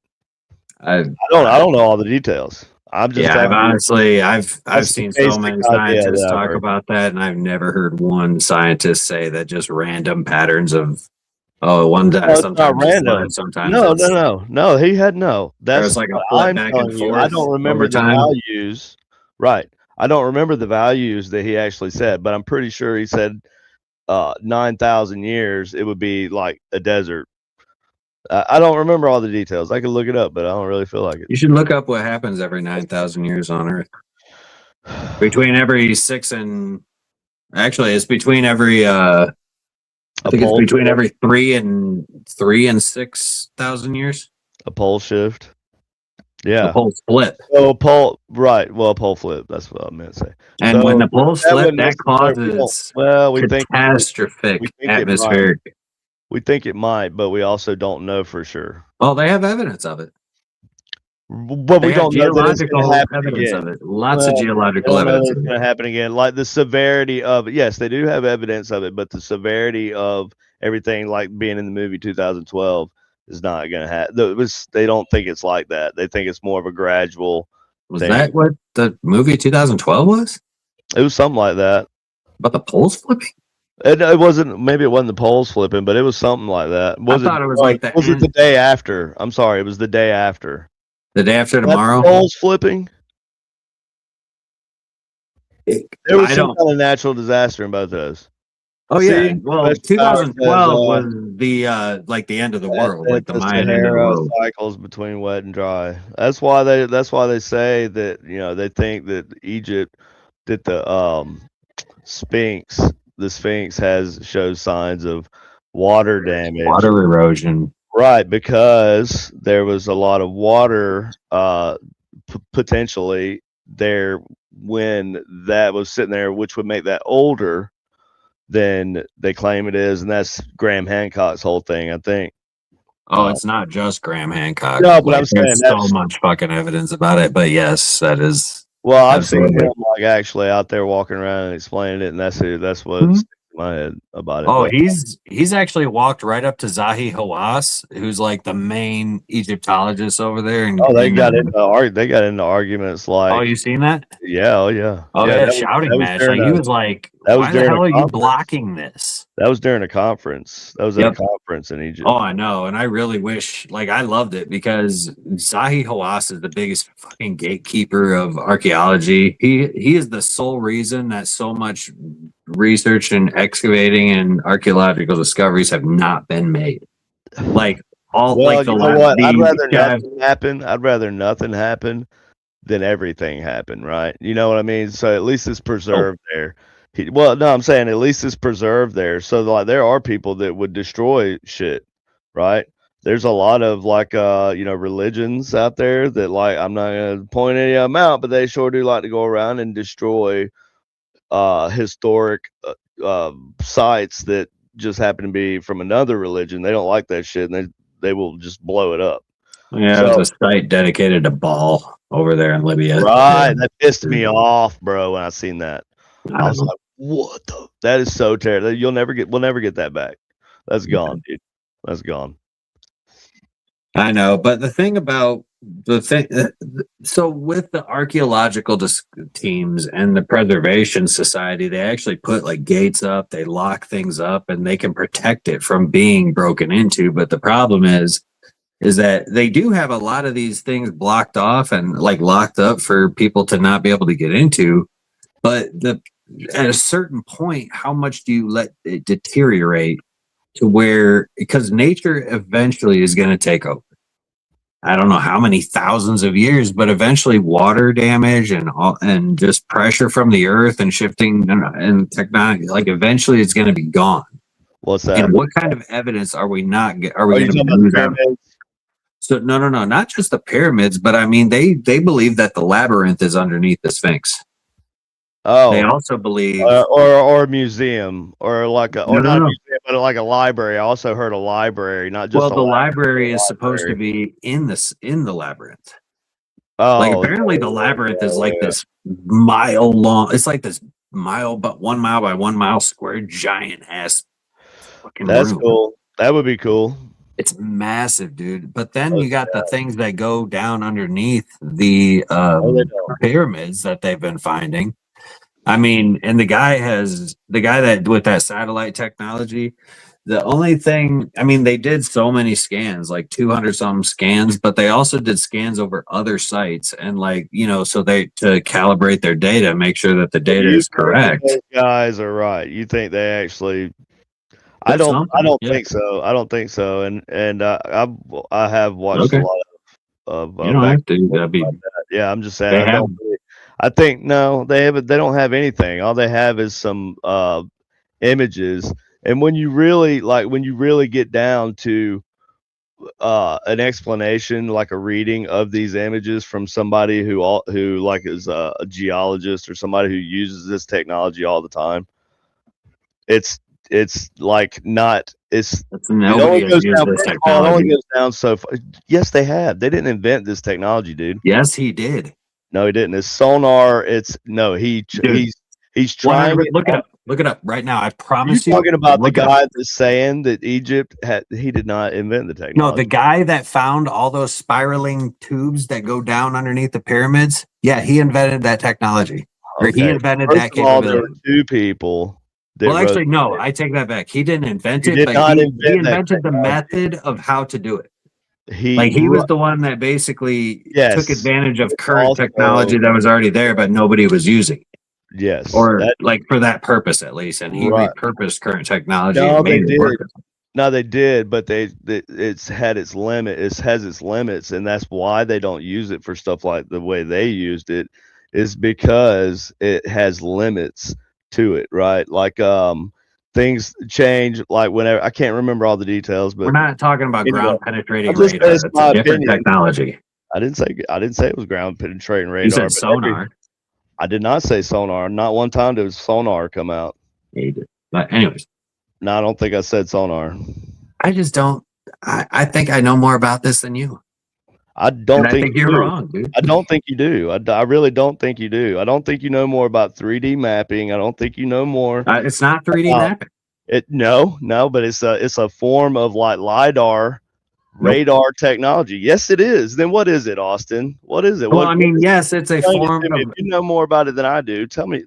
I don't know all the details. I'm just I've seen so many scientists talk about that, and I've never heard one scientist say that just random patterns of one day sometimes random. Sometimes no. He had no. That's like a flip back and forth. I don't remember the values. Right. I don't remember the values that he actually said, but I'm pretty sure he said 9,000 years it would be like a desert. I don't remember all the details. I could look it up, but I don't really feel like it. You should look up what happens every 9,000 years on Earth. Between every 6 and actually, it's between every I think it's between every 3 and 6,000 years. A pole shift. Yeah. A pole flip. Oh, a pole. Right. Well, a pole flip. That's what I meant to say. And when the poles flip, that causes catastrophic atmospheric. We think it might, but we also don't know for sure. Oh, they have evidence of it. But we don't know that it's going to happen again. Lots of geological evidence. It's going to happen again. Like the severity of it. Yes, they do have evidence of it, but the severity of everything, like being in the movie 2012, is not going to happen. They don't think it's like that. They think it's more of a gradual. Was that what the movie 2012 was? It was something like that. About the poles flipping? It wasn't. Maybe it wasn't the poles flipping, but it was something like that. I thought it was like that. Was it the day after? I'm sorry, it was the day after. The day after tomorrow. Poles flipping. There was some kind of natural disaster in both of those. Oh yeah. Well, 2012 was the like the end of the world, like the Mayan end of the world. Cycles between wet and dry. That's why they say that they think that Egypt, that the Sphinx shows signs of water damage, water erosion. Right, because there was a lot of water potentially there when that was sitting there, which would make that older than they claim it is, and that's Graham Hancock's whole thing, I think. Oh, it's not just Graham Hancock. No, but I'm saying there's so much fucking evidence about it. But yes, that is. Well, I've seen him like actually out there walking around and explaining it, and that's what's in my head about it. Oh, he's actually walked right up to Zahi Hawass, who's like the main Egyptologist over there. And they got into arguments like. Oh, you seen that? Yeah. Oh yeah. Oh yeah, shouting match. Like he was like, "Why the hell are you blocking this?" That was during a conference. That was at a conference in Egypt. Oh, I know. And I really wish, like, I loved it because Zahi Hawass is the biggest fucking gatekeeper of archaeology. He is the sole reason that so much research and excavating and archaeological discoveries have not been made. Like, all, well, like, you know what? I'd rather nothing happen. I'd rather nothing happen than everything happen, right? You know what I mean? So at least it's preserved there. Well, no, I'm saying at least it's preserved there. So like there are people that would destroy shit, right? There's a lot of like religions out there that, like, I'm not gonna point any of them out, but they sure do like to go around and destroy historic sites that just happen to be from another religion. They don't like that shit, and they will just blow it up. Yeah, so, there's a site dedicated to Baal over there in Libya. Right, that pissed me off, bro, when I seen that. I was like, what the? That is so terrible. We'll never get that back. That's gone, dude. That's gone. I know, but the thing about so with the archaeological teams and the preservation society, they actually put like gates up, they lock things up, and they can protect it from being broken into. But the problem is that they do have a lot of these things blocked off and like locked up for people to not be able to get into. But at a certain point, how much do you let it deteriorate to where, because nature eventually is going to take over? I don't know how many thousands of years, but eventually water damage and just pressure from the earth and shifting and technology, like eventually it's going to be gone. What's that? And what kind of evidence are we going to lose out? So no, not just the pyramids, but I mean they believe that the labyrinth is underneath the Sphinx. Oh, they also believe, or a museum, or like a, or not a museum, but like a library. I also heard a library, not just. Well, the library is supposed to be in the labyrinth. Oh, like apparently the labyrinth is like this mile long. It's like this mile, but 1 mile by 1 mile square, giant ass fucking room. That's cool. That would be cool. It's massive, dude. But then you got the things that go down underneath the pyramids that they've been finding. I mean, and the guy that with that satellite technology, the only thing, I mean, they did so many scans, like 200 something scans, but they also did scans over other sites and like, so to calibrate their data, make sure that the data is correct. Those guys are right. You think they actually I don't think so. I don't think so. And I have watched a lot of you don't have to. Yeah, I'm just saying I think no, they don't have anything. All they have is some images. And when you really get down to an explanation, like a reading of these images from somebody who like is a geologist or somebody who uses this technology all the time, it's like not. It only goes down so far. Yes, they have. They didn't invent this technology, dude. Yes, he did. No, he didn't. It's sonar. He's trying. Look it up right now. I promise you. Talking about the guy that's saying that Egypt he did not invent the technology. No, the guy that found all those spiraling tubes that go down underneath the pyramids. Yeah, he invented that technology. Okay. Or he invented that capability. There were two people. Well, actually, no, I take that back. He didn't invent it, but he invented the method of how to do it. He was the one that basically took advantage of current technology that was already there, but nobody was using. Yes, or for that purpose at least, and he repurposed current technology. No, they did, but it's had its limit. It has its limits, and that's why they don't use it for stuff like the way they used it. Is because it has limits to it, right? Like things change, like whenever. I can't remember all the details, but we're not talking about ground penetrating radar. It's a different technology. I didn't say it was ground penetrating radar. You said sonar. I did not say sonar. Not one time did sonar come out. Yeah, you did. But anyways, no, I don't think I said sonar. I just don't. I think I know more about this than you. I think you're wrong, dude. I don't think you do. I really don't think you do. I don't think you know more about 3D mapping. I don't think you know more. It's not 3D mapping. No, but it's a form of like LiDAR radar technology. Yes, it is. Then what is it, Austin? What is it? Well, I mean, yes, it's a form of. If you know more about it than I do,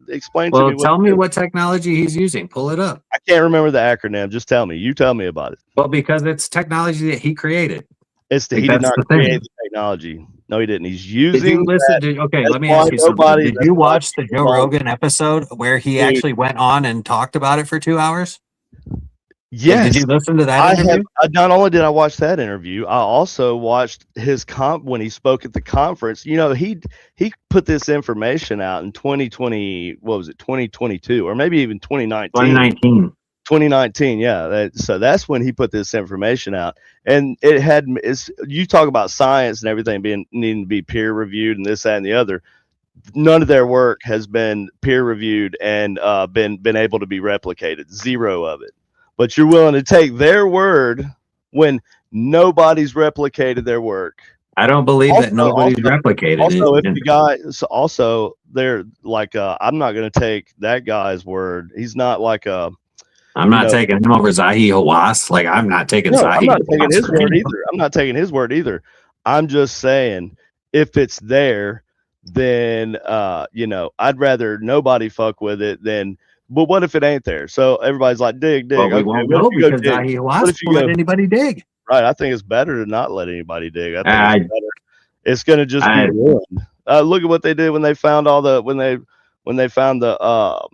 explain to me. Well, tell me what technology he's using. Pull it up. I can't remember the acronym. Just tell me. You tell me about it. Well, because it's technology that he created. He did not create the technology. No, he didn't. He's using. Did you listen to? Okay, let me ask you something. Did you watch the Joe Rogan episode where he actually went on and talked about it for 2 hours? Yes. Did you listen to that interview? Not only did I watch that interview, I also watched his when he spoke at the conference. You know, he put this information out in 2020. What was it? 2022 or maybe even 2019. 2019, yeah. So that's when he put this information out, and you talk about science and everything needing to be peer reviewed and this, that, and the other. None of their work has been peer reviewed and been able to be replicated. Zero of it. But you're willing to take their word when nobody's replicated their work. I don't believe that nobody's replicated it. Also, they're like, I'm not going to take that guy's word. He's not like a. I'm not taking him over Zahi Hawass. Like, I'm not taking Zahi. I'm not taking his word either. I'm not taking his word either. I'm just saying, if it's there, then I'd rather nobody fuck with it than. But what if it ain't there? So everybody's like, dig. Well, we won't know because Zahi Hawass won't let anybody dig. Right. I think it's better to not let anybody dig. I think it's better. It's going to just be ruined. Look at what they did when they found when they found the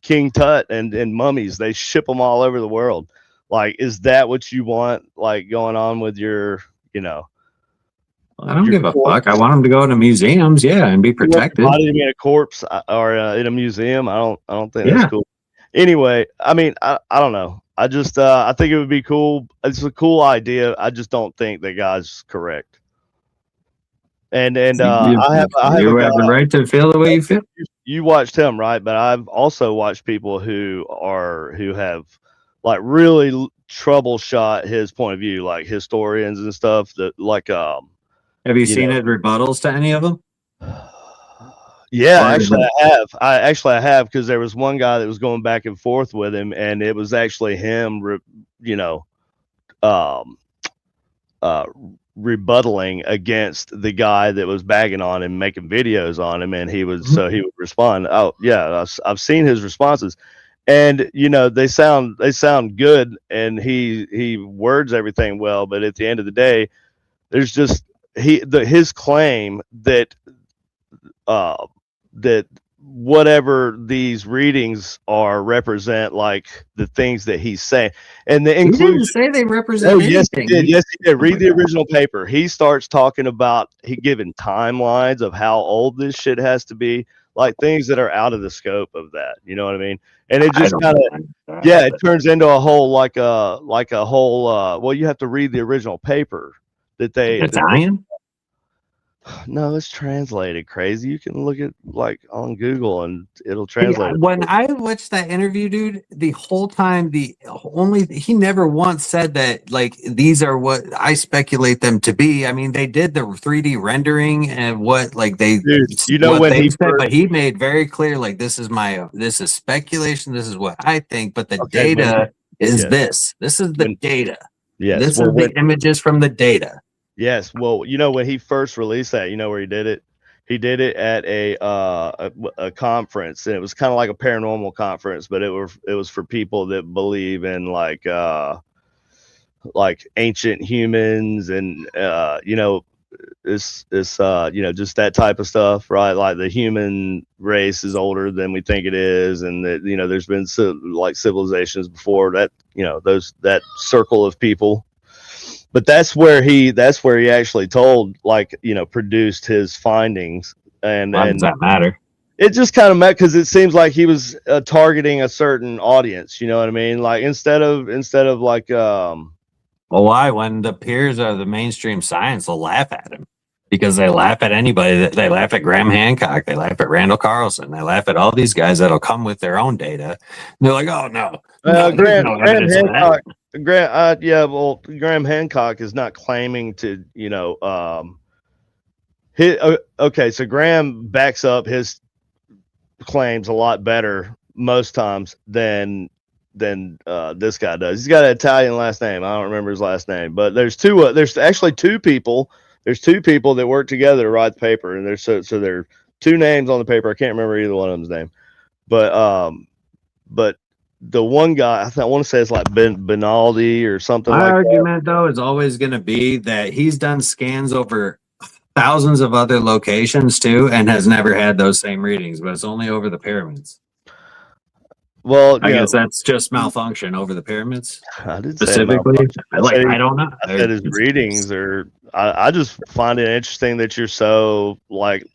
King Tut and mummies. They ship them all over the world. Like, is that what you want? Like, going on with your, I don't give a fuck. I want them to go into museums, and be protected. Body in a corpse or in a museum. I don't think that's cool. Anyway, I mean, I don't know. I just I think it would be cool. It's a cool idea. I just don't think the guy's correct. And I have the right to feel the way you feel. You watched him, right? But I've also watched people who have like really troubleshot his point of view, like historians and stuff. That like have you seen his rebuttals to any of them? Yeah, actually I have because there was one guy that was going back and forth with him, and it was actually him, rebuttaling against the guy that was bagging on him, making videos on him, and he would respond. Oh yeah, I've seen his responses, and they sound good, and he words everything well, but at the end of the day, there's just his claim that that whatever these readings represent like the things that he's saying, and the inclusion. He didn't say they represent anything. Yes, he did. Yes, he did. Read the original paper. He starts talking about giving timelines of how old this shit has to be, like things that are out of the scope of that. You know what I mean? And it just kind of it turns into a whole like a whole. Well, you have to read the original paper that they. Italian? No, it's translated. Crazy. You can look at like on Google and it'll translate. When I watched that interview, dude, the whole time he never once said that like these are what I speculate them to be. I mean, they did the 3D rendering and what like they when he said, but he made very clear like this is speculation. This is what I think, but the data is this. This is the data. Yes, this is the images from the data. Yes, well, when he first released that, where he did it? He did it at a conference, and it was kind of like a paranormal conference, but it was for people that believe in like ancient humans and just that type of stuff, right? Like the human race is older than we think it is, and that there's been like civilizations before that, that circle of people. But that's where he actually told, produced his findings. And why does that matter? It just kind of met because it seems like he was targeting a certain audience. You know what I mean? Like instead of like well, why? When the peers of the mainstream science will laugh at him because they laugh at anybody. They laugh at Graham Hancock. They laugh at Randall Carlson. They laugh at all these guys that'll come with their own data. And they're like, oh no, Graham Hancock. Graham Hancock is not claiming to, so Graham backs up his claims a lot better most times than this guy does. He's got an Italian last name. I don't remember his last name, but there's two. There's actually two people. There's two people that work together to write the paper, and there's so there are two names on the paper. I can't remember either one of them's name, but the one guy I want to say it's like Benaldi or something. My like argument though is always going to be that he's done scans over thousands of other locations too, and has never had those same readings, but it's only over the pyramids. Well, I guess that's just malfunction over the pyramids. I did specifically. I don't know. I said his readings are. I just find it interesting that you're so like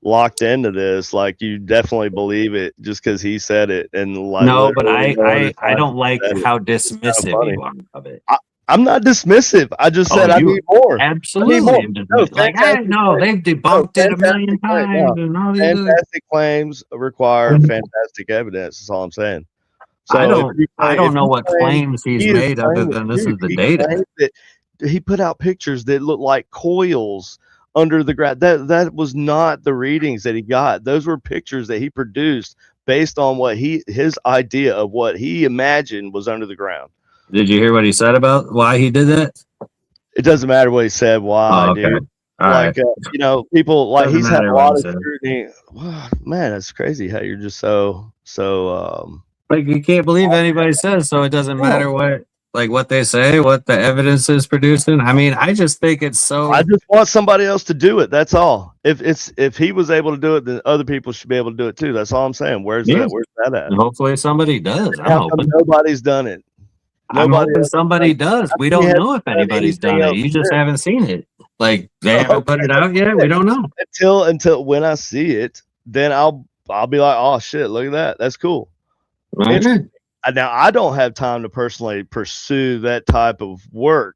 locked into this. Like you definitely believe it just because he said it. And like no, but I don't like how dismissive you are of it. I'm not dismissive. I just said I need more. Absolutely. Need more. No, they've debunked it a million times. And all these fantastic claims require fantastic evidence. That's all I'm saying. So I don't know what claims he's made other than this is the data. He put out pictures that look like coils under the ground. That was not the readings that he got. Those were pictures that he produced based on what his idea of what he imagined was under the ground. Did you hear what he said about why he did that? It doesn't matter what he said. Why, okay. dude? All like, right. People like he's had a lot of scrutiny. Wow, man, that's crazy how you're just so. Like you can't believe anybody says so. It doesn't matter what they say, what the evidence is producing. I mean, I just think it's so. I just want somebody else to do it. That's all. If he was able to do it, then other people should be able to do it too. That's all I'm saying. Where's that at? And hopefully somebody does. Nobody's done it. I'm hoping somebody does. We don't know if anybody's done it. You just haven't seen it. Like they haven't put it out yet. We don't know until when I see it, then I'll be like, oh shit, look at that. That's cool. Right. Now I don't have time to personally pursue that type of work,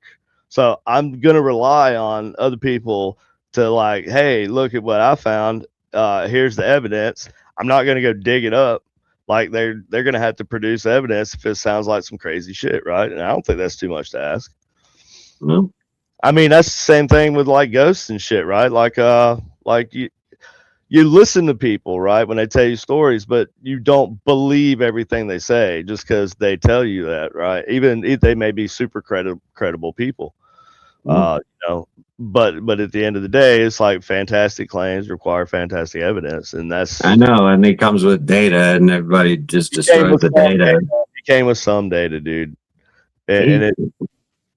so I'm gonna rely on other people to like, hey, look at what I found. Here's the evidence. I'm not gonna go dig it up. Like they're gonna have to produce evidence if it sounds like some crazy shit, right? And I don't think that's too much to ask. No. I mean, that's the same thing with like ghosts and shit, right? Like you listen to people, right, when they tell you stories, but you don't believe everything they say just because they tell you that, right? Even if they may be super credible people, but at the end of the day, it's like fantastic claims require fantastic evidence, and that's I know, and it comes with data, and everybody just destroys the data. It came with some data, dude, and it,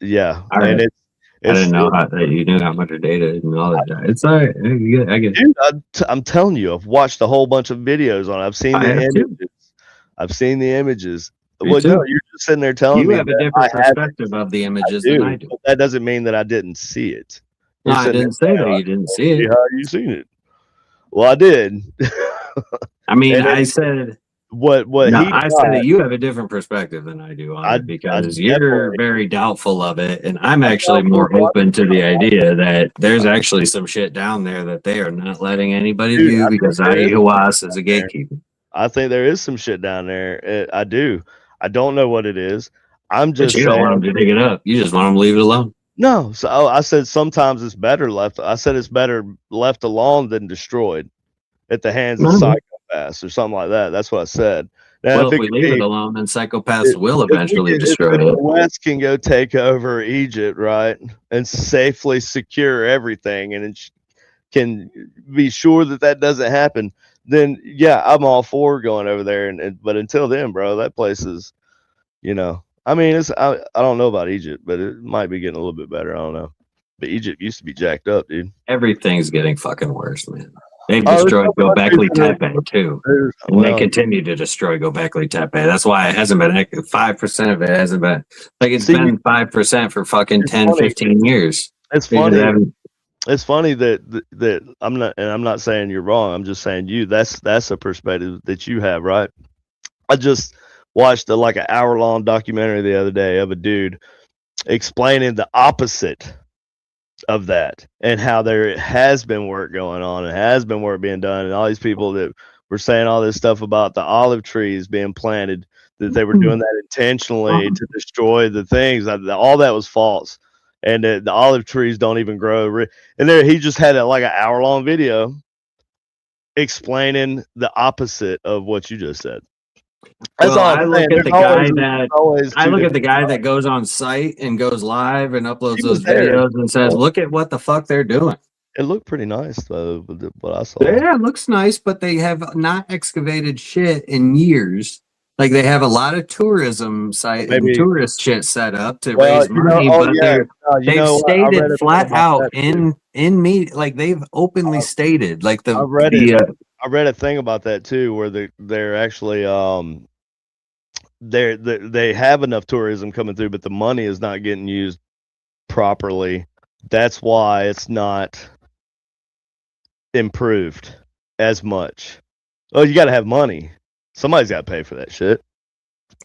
yeah, and it's. I didn't know that you knew how much data and all that. It's all right. I get dude, I'm telling you, I've watched a whole bunch of videos on it. I've seen the images. I've seen the images. Well, no, you're just sitting there telling me you have a different perspective of the images than I do. But that doesn't mean that I didn't see it. No, I didn't say that you didn't see it. How you seen it? Well, I did. I mean, I said I said that you have a different perspective than I do on it because you're very doubtful of it, and I'm actually more open to the idea that there's actually some shit down there that they are not letting anybody view because IUAS is a gatekeeper. I think there is some shit down there. I do. I don't know what it is. I'm just. But you don't want them to dig it up. You just want them to leave it alone. No, so I said sometimes it's better left. I said it's better left alone than destroyed at the hands of psychopaths or something like that. That's what I said. Now, if we leave it alone, then psychopaths will eventually destroy it. The West can go take over Egypt, right, and safely secure everything, and it can be sure that doesn't happen. Then yeah, I'm all for going over there. But until then, bro, that place is, I mean, I don't know about Egypt, but it might be getting a little bit better. I don't know. But Egypt used to be jacked up, dude. Everything's getting fucking worse, man. They've destroyed Göbekli Tepe too, and they continue to destroy Göbekli Tepe. That's why it hasn't been 5% of it hasn't been like it's been 5% for fucking 10, 15 years. It's funny. It's funny that I'm not saying you're wrong. I'm just saying that's a perspective that you have, right? I just watched like an hour-long documentary the other day of a dude explaining the opposite of that and how there has been work going on and has been work being done, and all these people that were saying all this stuff about the olive trees being planted, that they were doing that intentionally to destroy the things. All that was false, and the olive trees don't even grow. And there, he just had like an hour-long video explaining the opposite of what you just said. That's all I'm saying. At the guy that goes on site and goes live and uploads those videos and says, "Look at what the fuck they're doing." It looked pretty nice though, what I saw. Yeah, it looks nice, but they have not excavated shit in years. Like they have a lot of tourism and tourist shit set up to raise money, but they've stated flat out in me, like they've openly stated, like I read a thing about that too, where they're actually they have enough tourism coming through, but the money is not getting used properly. That's why it's not improved as much. Oh, you got to have money. Somebody's got to pay for that shit.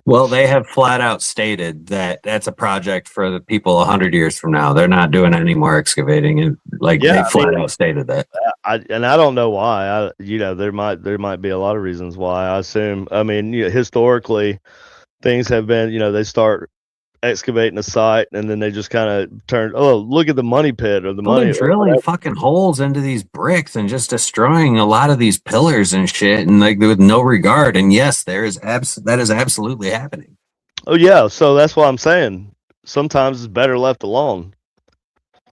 Well, they have flat out stated that that's a project for the people 100 years from now. They're not doing any more excavating, and they flat out stated that. I don't know why. There might be a lot of reasons why. I assume. I mean, historically, things have been. They start excavating a site and then they just kind of turn. Oh, look at the money pit or the money. They're drilling fucking holes into these bricks and just destroying a lot of these pillars and shit, and with no regard. And yes, that is absolutely happening. Oh yeah, so that's what I'm saying. Sometimes it's better left alone.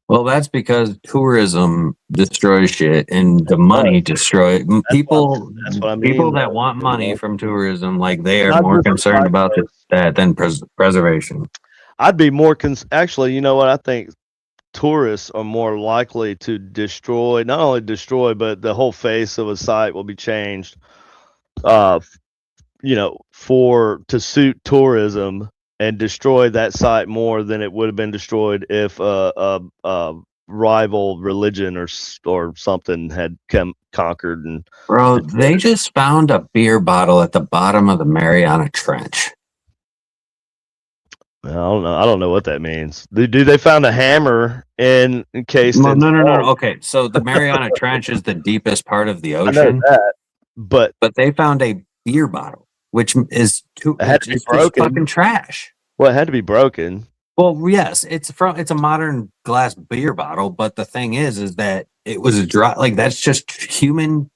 Well, that's because tourism destroys shit and the money destroys people. That's what I mean. People that want money from tourism, they are more concerned about that than preservation. I'd be more actually, you know what? I think tourists are more likely to not only destroy, but the whole face of a site will be changed, to suit tourism and destroy that site more than it would have been destroyed if a rival religion or something had conquered. And bro, they just found a beer bottle at the bottom of the Mariana Trench. I don't know what that means. They found a hammer encased? No. Okay, so the Mariana Trench is the deepest part of the ocean. I know that, but they found a beer bottle, which is fucking trash. Well, it had to be broken. Well, yes, it's a modern glass beer bottle, but the thing is that it was a dry. That's just human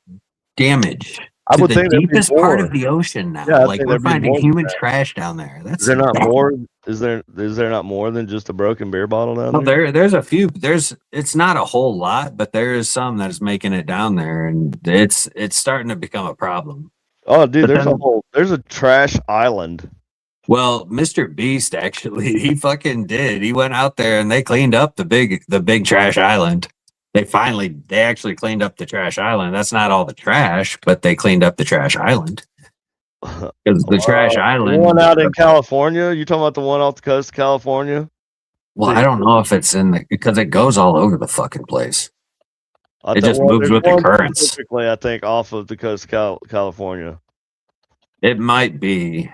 damage. I would think the deepest part of the ocean now. Yeah, we're finding human trash down there. Is there not more? Is there not more than just a broken beer bottle down there? There's a few. It's not a whole lot, but there is some that's making it down there, and it's starting to become a problem. Oh, dude, there's a trash island. Well, Mr. Beast actually, he fucking did. He went out there and they cleaned up the big trash island. They actually cleaned up the trash island. That's not all the trash, but they cleaned up the trash island. Because the trash island. One out in California? You talking about the one off the coast of California? Well, I don't know if it's because it goes all over the fucking place. It just moves with the currents. Specifically, I think off of the coast of California. It might be.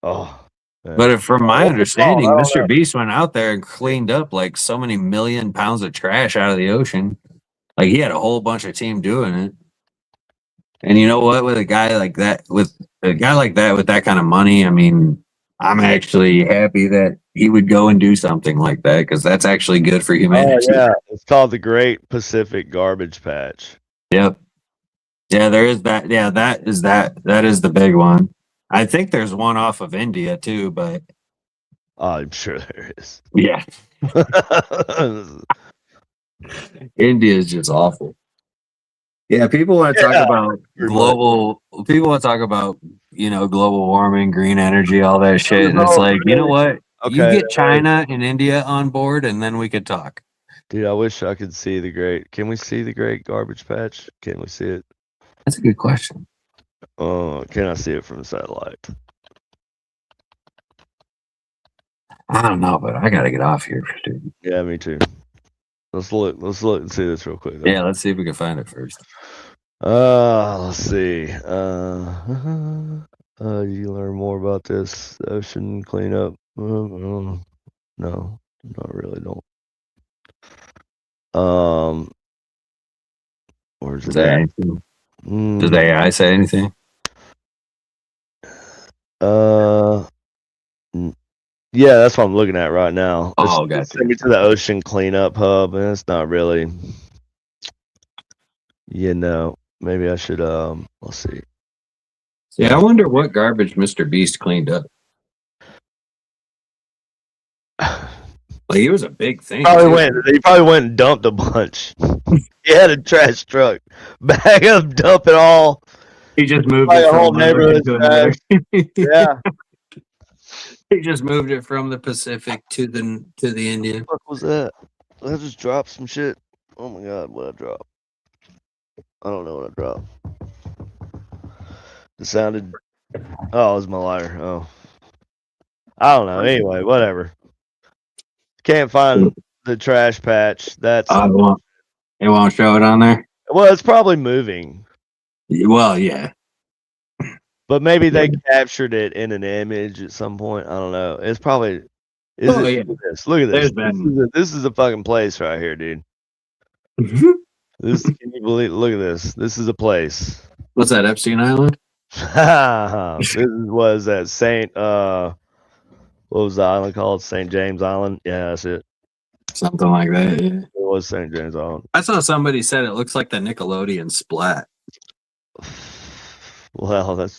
Oh. Yeah. But from my understanding, Mr. Beast went out there and cleaned up so many million pounds of trash out of the ocean. He had a whole bunch of team doing it. And you know what? With a guy like that, with that kind of money, I mean, I'm actually happy that he would go and do something like that because that's actually good for humanity. Oh, yeah, it's called the Great Pacific Garbage Patch. Yep. Yeah, there is that. Yeah, that is the big one. I think there's one off of India too, but I'm sure there is. Yeah. India is just awful. Yeah, people want to talk about global. People want to talk about global warming, green energy, all that shit, and it's you know what? Okay, you get China and India on board, and then we could talk. Dude, I wish I could see the great. Can we see the Great Garbage Patch? Can we see it? That's a good question. Can I see it from satellite? I don't know, but I gotta get off here, dude. Yeah, me too. Let's look and see this real quick. Yeah, let's see if we can find it first. Let's see. You learn more about this ocean cleanup. No, not really. Don't. Where's it at? Does AI say anything? Yeah, that's what I'm looking at right now. Oh, gotcha. Send me to the Ocean Cleanup Hub, and it's not really. Maybe I should. Let's see. Yeah, I wonder what garbage Mr. Beast cleaned up. Like, he was a big thing. He probably went and dumped a bunch. He had a trash truck, bag up, dump it all. He just moved it from whole neighborhood to another. Yeah. He just moved it from the Pacific to the Indian. What was that? I just dropped some shit. Oh my god, what I dropped? I don't know what I dropped. It sounded. Oh, it was my lighter. Oh, I don't know. Anyway, whatever. Can't find the trash patch. That's. It won't show it on there. Well, it's probably moving. Well, yeah. But maybe they captured it in an image at some point. I don't know. It's probably. Look at this. Look at this. This is a fucking place right here, dude. This, can you believe? Look at this. This is a place. What's that, Epstein Island? This was at Saint. What was the island called? St. James Island. Yeah, that's it. Something like that. Yeah. It was St. James Island. I saw somebody said it looks like the Nickelodeon Splat. Well,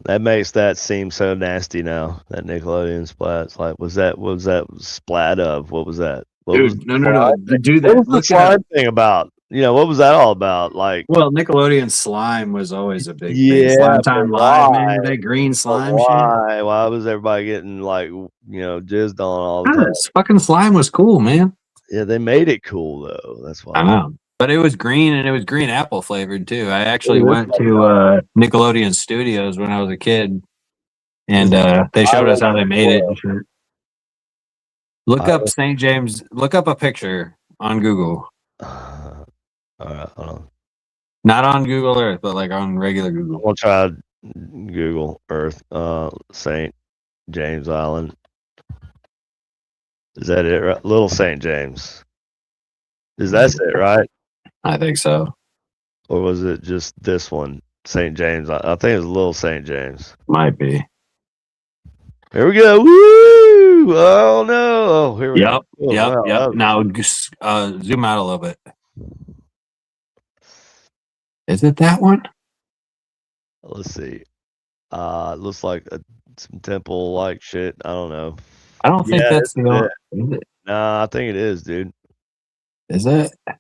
that makes that seem so nasty now. That Nickelodeon Splat. It's like, was that splat of? What was that? Dude, no. Do that. What was the slime thing about? What was that all about? Like, well, Nickelodeon slime was always a big thing. Slime Time Live, man, that green slime shit. Why was everybody getting like, jizzed on all the time? Fucking slime was cool, man. Yeah, they made it cool though. That's why. I know. But it was green, and it was green apple flavored too. I actually went to Nickelodeon Studios when I was a kid, and they showed us how they made it. Look up St. James. Look up a picture on Google. All right, hold on. Not on Google Earth, but like on regular Google. We'll try Google Earth. St. James Island. Is that it? Right? Little St. James. Is that it, right? I think so. Or was it just this one, St. James? I think it was Little St. James. Might be. Here we go. Woo! Oh no! Oh, here we go. Yep. Now zoom out a little bit. Is it that one? Let's see. It looks like some temple-like shit. I don't know. I don't think that's the one. Is it? Nah, I think it is, dude. Is it? It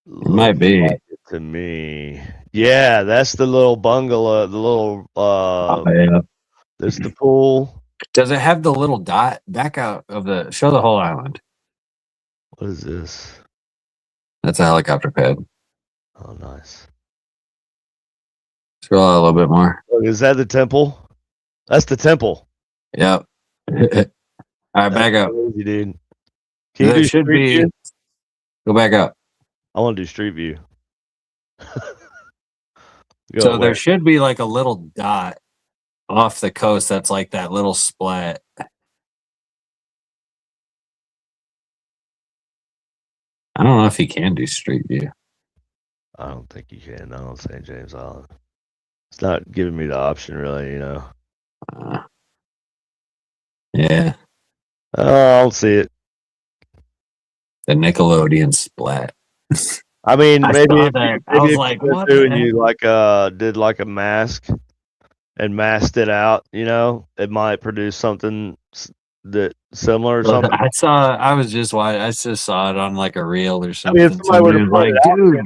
might be. Like to me. Yeah, that's the little bungalow. The little. Yeah. There's the pool. Does it have the little dot back out of the? Show the whole island. What is this? That's a helicopter pad. Oh, nice. Scroll out a little bit more. Is that the temple? That's the temple. Yep. All right, back up. Crazy, dude. Can you do Street View? Go back up. I want to do Street View. So there should be like a little dot off the coast that's like that little splat. I don't know if you can do Street View. I don't think you can. I don't St. James Island. It's not giving me the option, really, Yeah. Oh, I don't see it. The Nickelodeon Splat. I mean, maybe I was like, what? You did like a mask and masked it out, it might produce something that similar or something. I just saw it on like a reel or something. I mean, somebody was like, dude.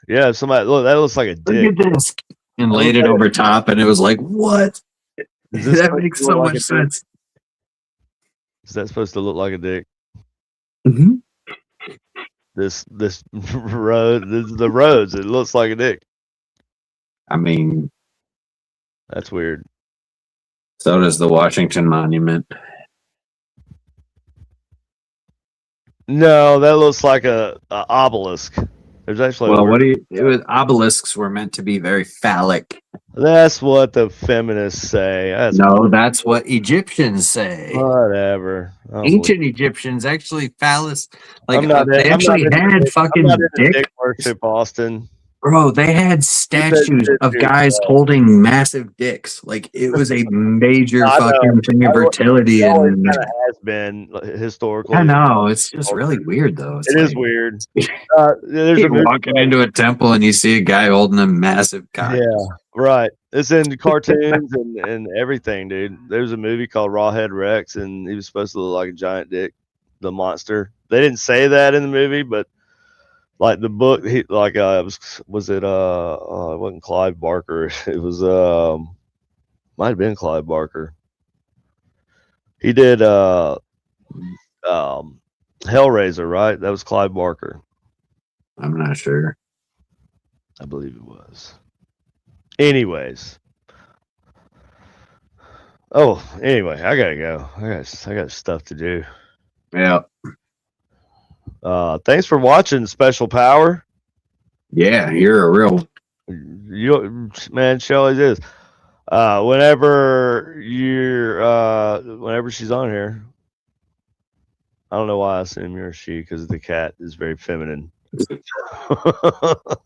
Yeah, somebody look. That looks like a dick. Look at this. And laid it over top, and it was like, what? That makes so much sense. Is that supposed to look like a dick? Mm-hmm. This road, the roads. It looks like a dick. I mean, that's weird. So does the Washington Monument. No, that looks like a obelisk. There's actually obelisks were meant to be very phallic. That's what the feminists say. That's what Egyptians say. Whatever. Ancient Egyptians actually phallus, like they actually had fucking dick worship, Austin. Bro, they had statues of guys holding massive dicks. Like it was a major fucking thing of fertility. It always And kind of has been historically. I know it's just really weird though. It is weird. There's you're walking into a temple and you see a guy holding a massive cock. Yeah, right. It's in cartoons and everything, dude. There's a movie called Rawhead Rex, and he was supposed to look like a giant dick, the monster. They didn't say that in the movie, but like the book, he like was it it wasn't Clive Barker. It was might have been Clive Barker. He did Hellraiser, right? That was Clive Barker. I'm not sure. I believe it was. Anyways. Oh, anyway, I gotta go. I got stuff to do. Yeah. Thanks for watching Special Power. Yeah, you're a real man. She always is. Whenever she's on here, I don't know why I assume you're a she because the cat is very feminine.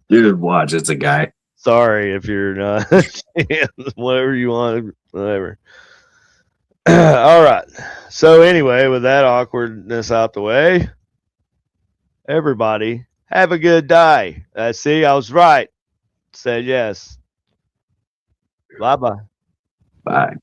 Dude, watch, it's a guy. Sorry if you're not. Whatever you want, whatever. All right. So anyway, with that awkwardness out the way, everybody have a good day. See, I was right. Said yes. Bye-bye. Bye.